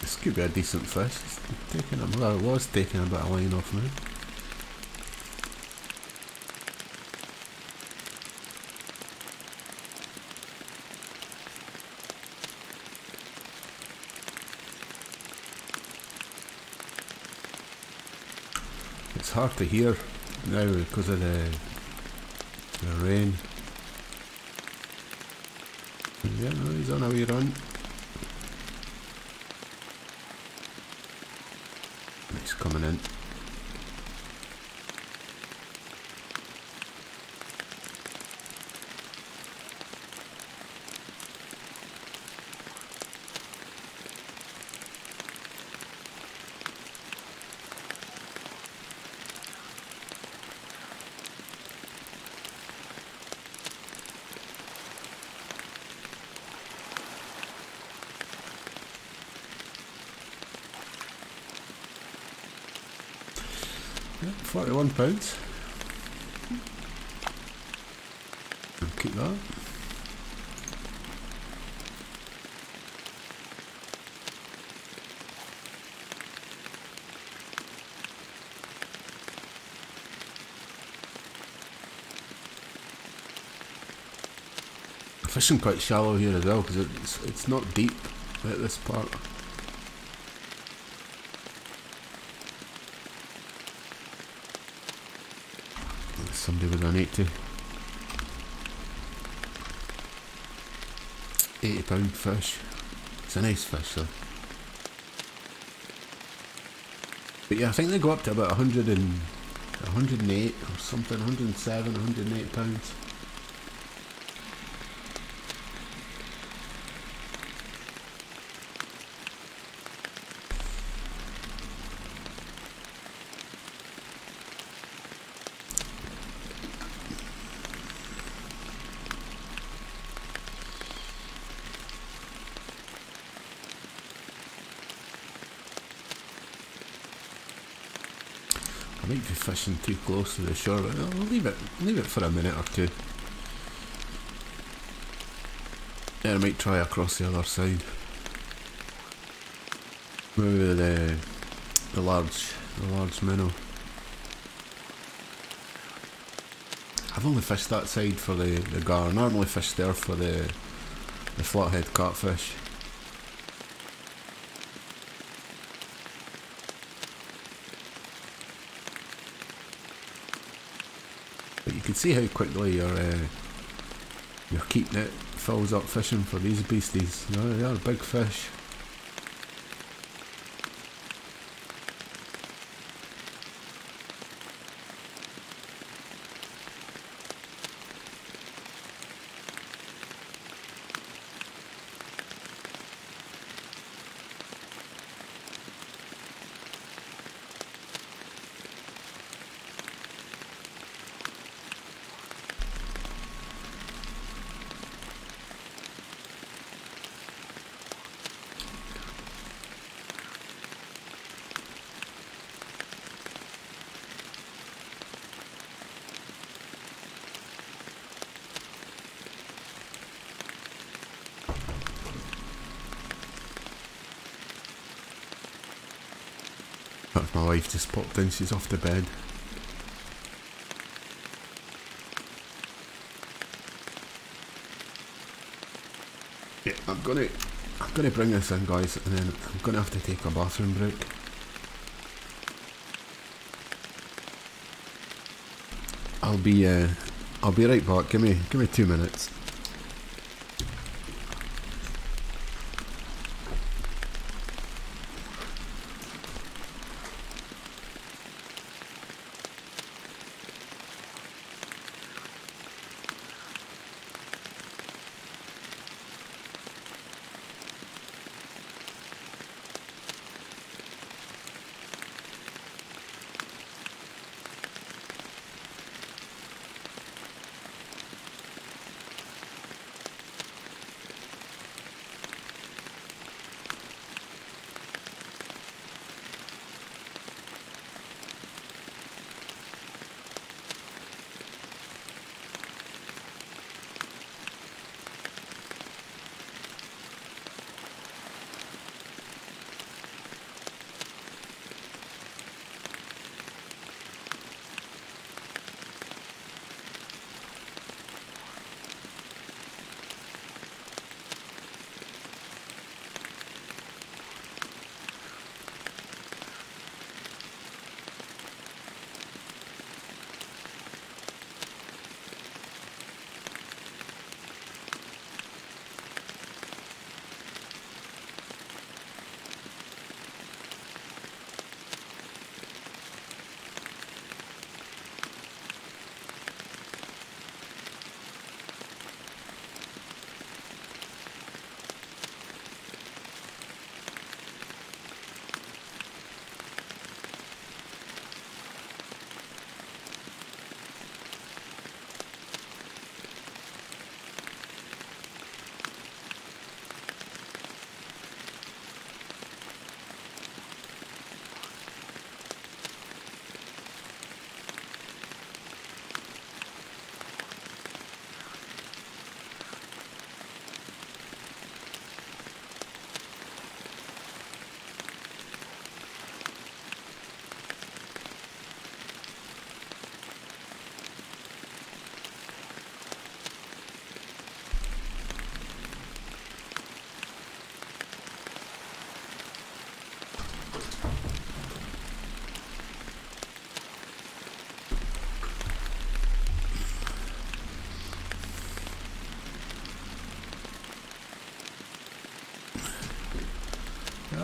This could be a decent fish. It's taking well, it was taking a bit of line off now. It's hard to hear now because of the rain. Yeah, no, he's on a wee run. He's coming in. Yeah, £41. I'll keep that. Fishing quite shallow here as well because it's not deep at this part. Somebody with an 80 £80 fish. It's a nice fish though. But yeah, I think they go up to about 108 or something, 107, 108 pounds. I might be fishing too close to the shore, but I'll leave it for a minute or two. Yeah, I might try across the other side. Maybe the large minnow. I've only fished that side for the gar. I normally fish there for the flathead catfish. But you can see how quickly your keep net fills up fishing for these beasties. They are big fish. That's my wife just popped in, she's off to bed. Yeah, I'm gonna bring this in, guys, and then I'm gonna have to take a bathroom break. I'll be right back. Give me 2 minutes.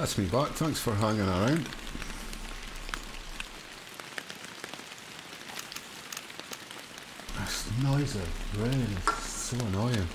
that's me back. Thanks for hanging around. This noise of rain is so annoying.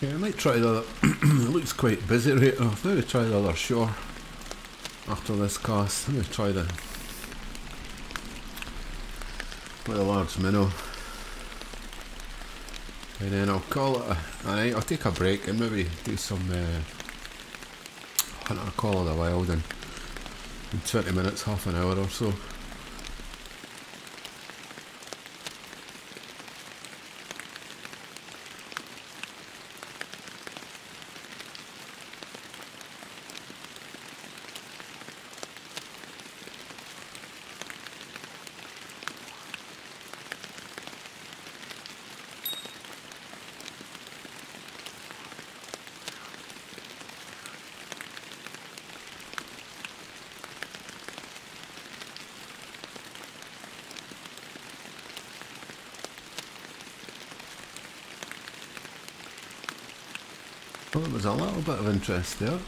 Yeah, I might try the other. It looks quite busy right now. I'm going to try the other shore after this cast. I'm going to try the with a large minnow, and then I'll call it a night. I'll take a break and maybe do some hunting a call of the wild in 20 minutes, half an hour or so. Well, there was a little bit of interest there.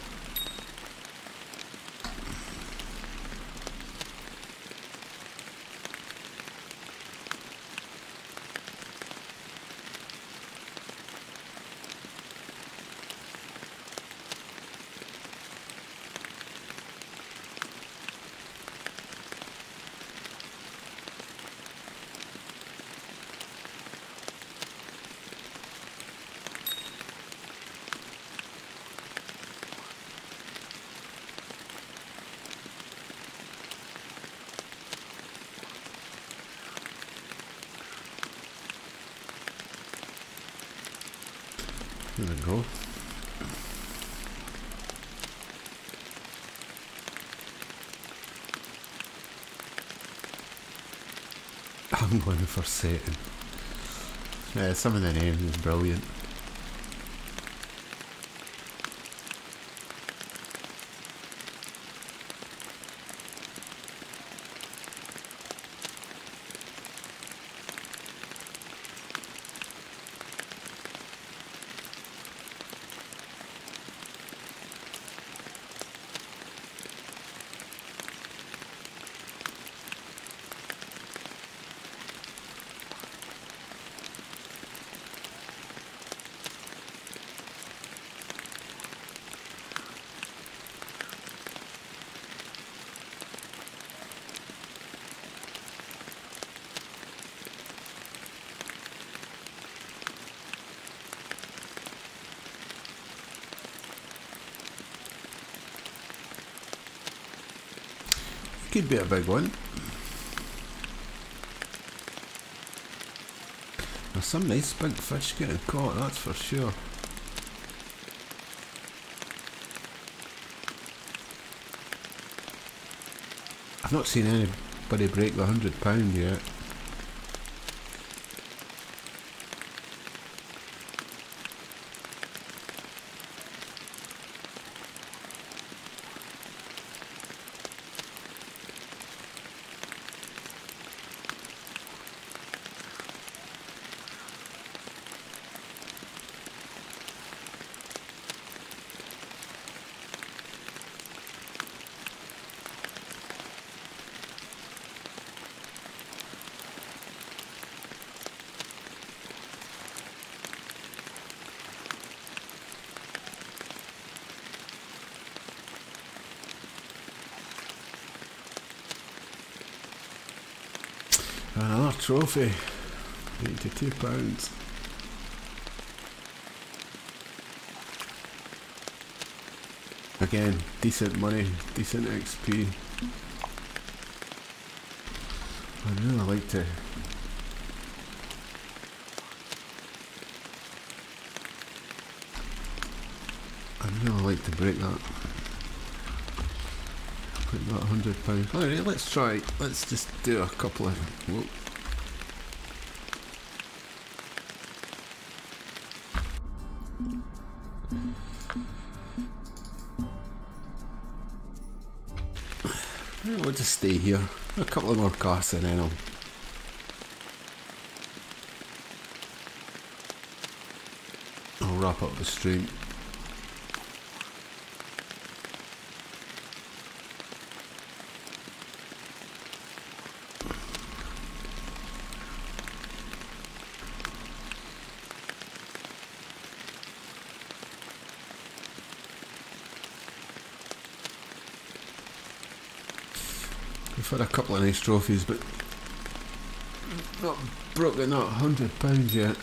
There we go. I'm going for Satan. Yeah, some of the names is brilliant. Could be a big one. There's some nice big fish getting caught, that's for sure. I've not seen anybody break the £100 yet. Another trophy. £82. Again, decent money, decent XP. I'd really like to. I'd really like to break that. Break that £100. Alright, let's try. Let's just do a couple of. Whoa. We'll just stay here. A couple of more casts and then I'll wrap up the stream. We've had a couple of nice trophies, but not broken that £100 yet.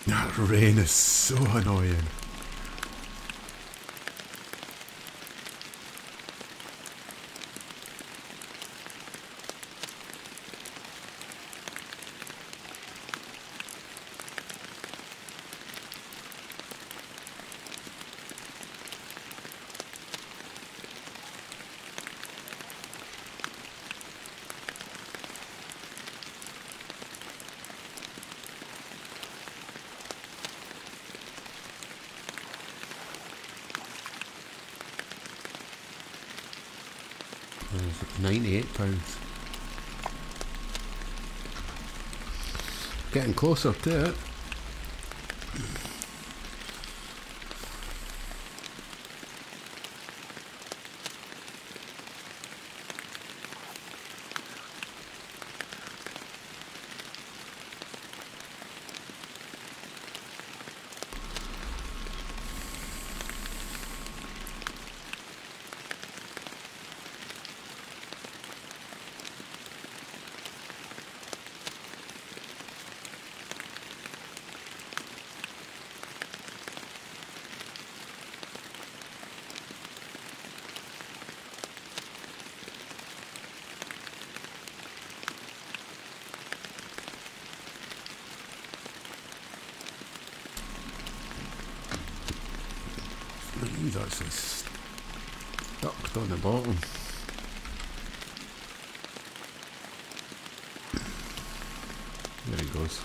That rain is so annoying. £98. Getting closer to it. He's actually stuck on the bottom. There he goes.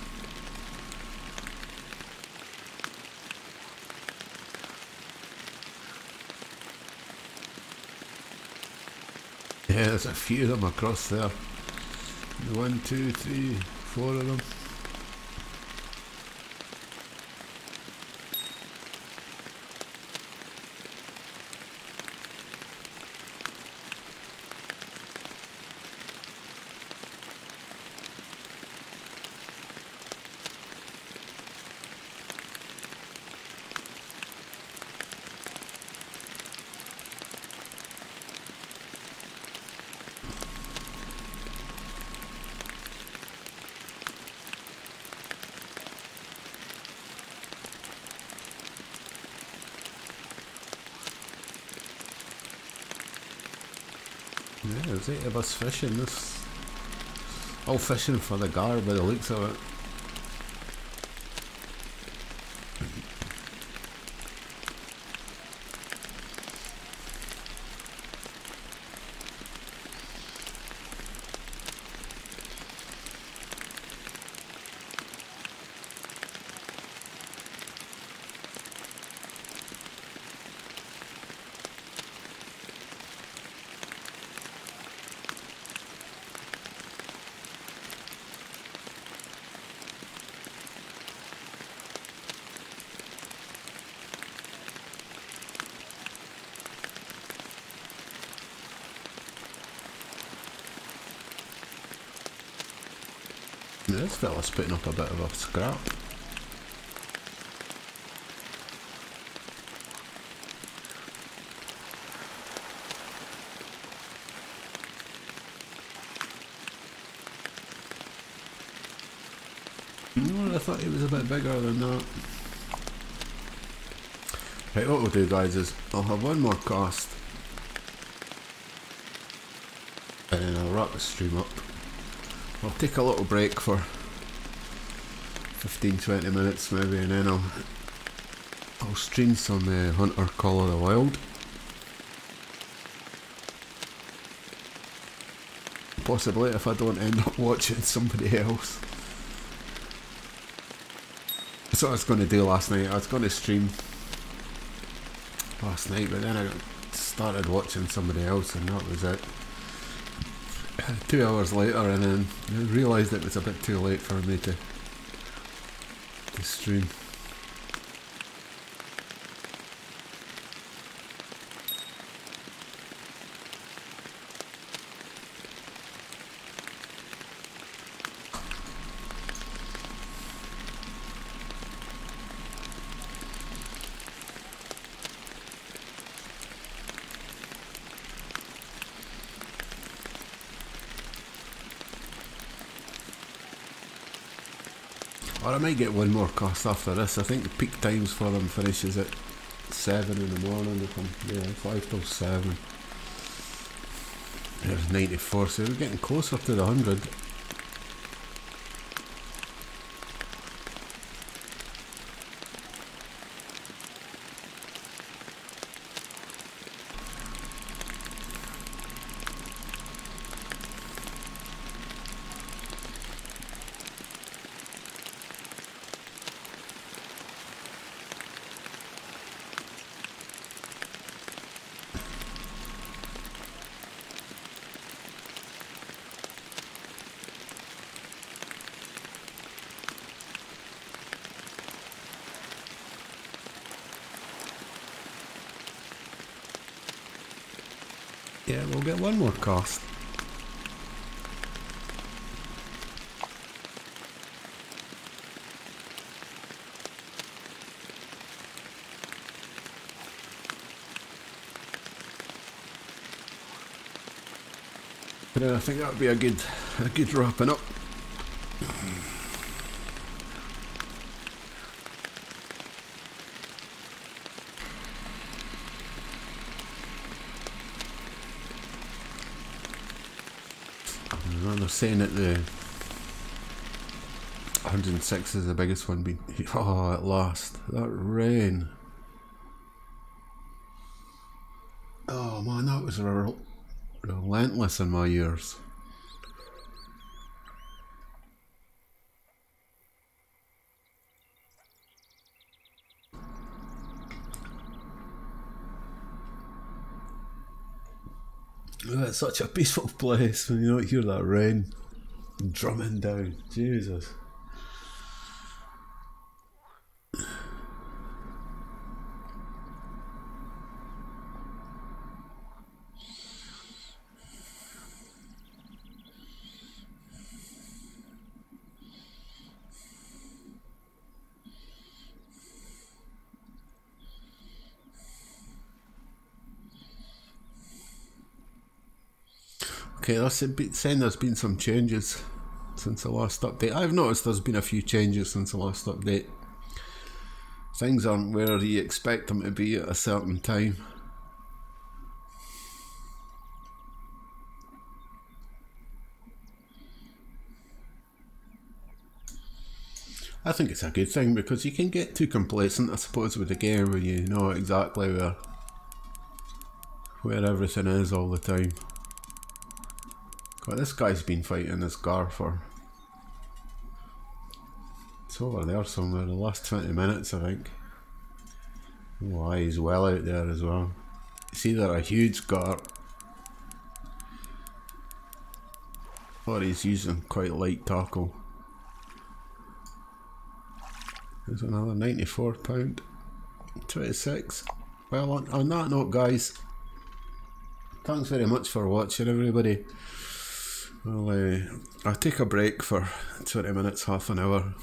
Yeah, there's a few of them across there. 1, 2, 3, 4 of them. Yeah, there's 8 of us fishing this. All fishing for the gar by the looks of it. Yeah, this fella's putting up a bit of a scrap. I thought he was a bit bigger than that. Right, what we'll do, guys, is I'll have one more cast and then I'll wrap the stream up. I'll take a little break for 15-20 minutes maybe, and then I'll stream some Hunter Call of the Wild. Possibly if I don't end up watching somebody else. That's what I was going to do last night. I was going to stream last night, but then I started watching somebody else and that was it. 2 hours later, and then I realised it was a bit too late for me to stream. Or I might get one more cast after this. I think the peak times for them finishes at 7 in the morning, if I'm, yeah, 5 till 7. There's 94, so we're getting closer to the 100. Yeah, we'll get one more cast. But I think that would be a good wrapping up. They're saying that the 106 is the biggest one. Oh, at last. That rain. Oh man, that was relentless in my ears. It's such a peaceful place when you don't hear that rain drumming down. Jesus. Okay, that's saying there's been some changes since the last update. I've noticed there's been a few changes since the last update. Things aren't where you expect them to be at a certain time. I think it's a good thing because you can get too complacent, I suppose, with the game when you know exactly where everything is all the time. God, this guy's been fighting this gar for... It's over there somewhere, the last 20 minutes I think. Oh, he's well out there as well. It's either a huge gar or he's using quite light tackle. There's another £94. 26. Well, on that note, guys, thanks very much for watching, everybody. I'll take a break for 20 minutes, half an hour,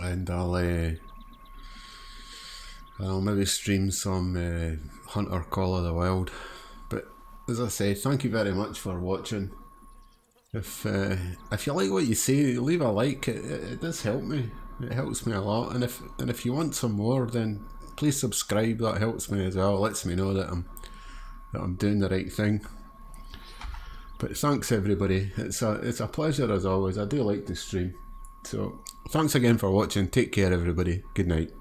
and I'll maybe stream some Hunter Call of the Wild. But as I say, thank you very much for watching. If you like what you see, leave a like. It does help me. It helps me a lot. And if you want some more, then please subscribe. That helps me as well. It lets me know that I'm doing the right thing. But thanks everybody. It's a pleasure as always. I do like to stream. So thanks again for watching. Take care everybody. Good night.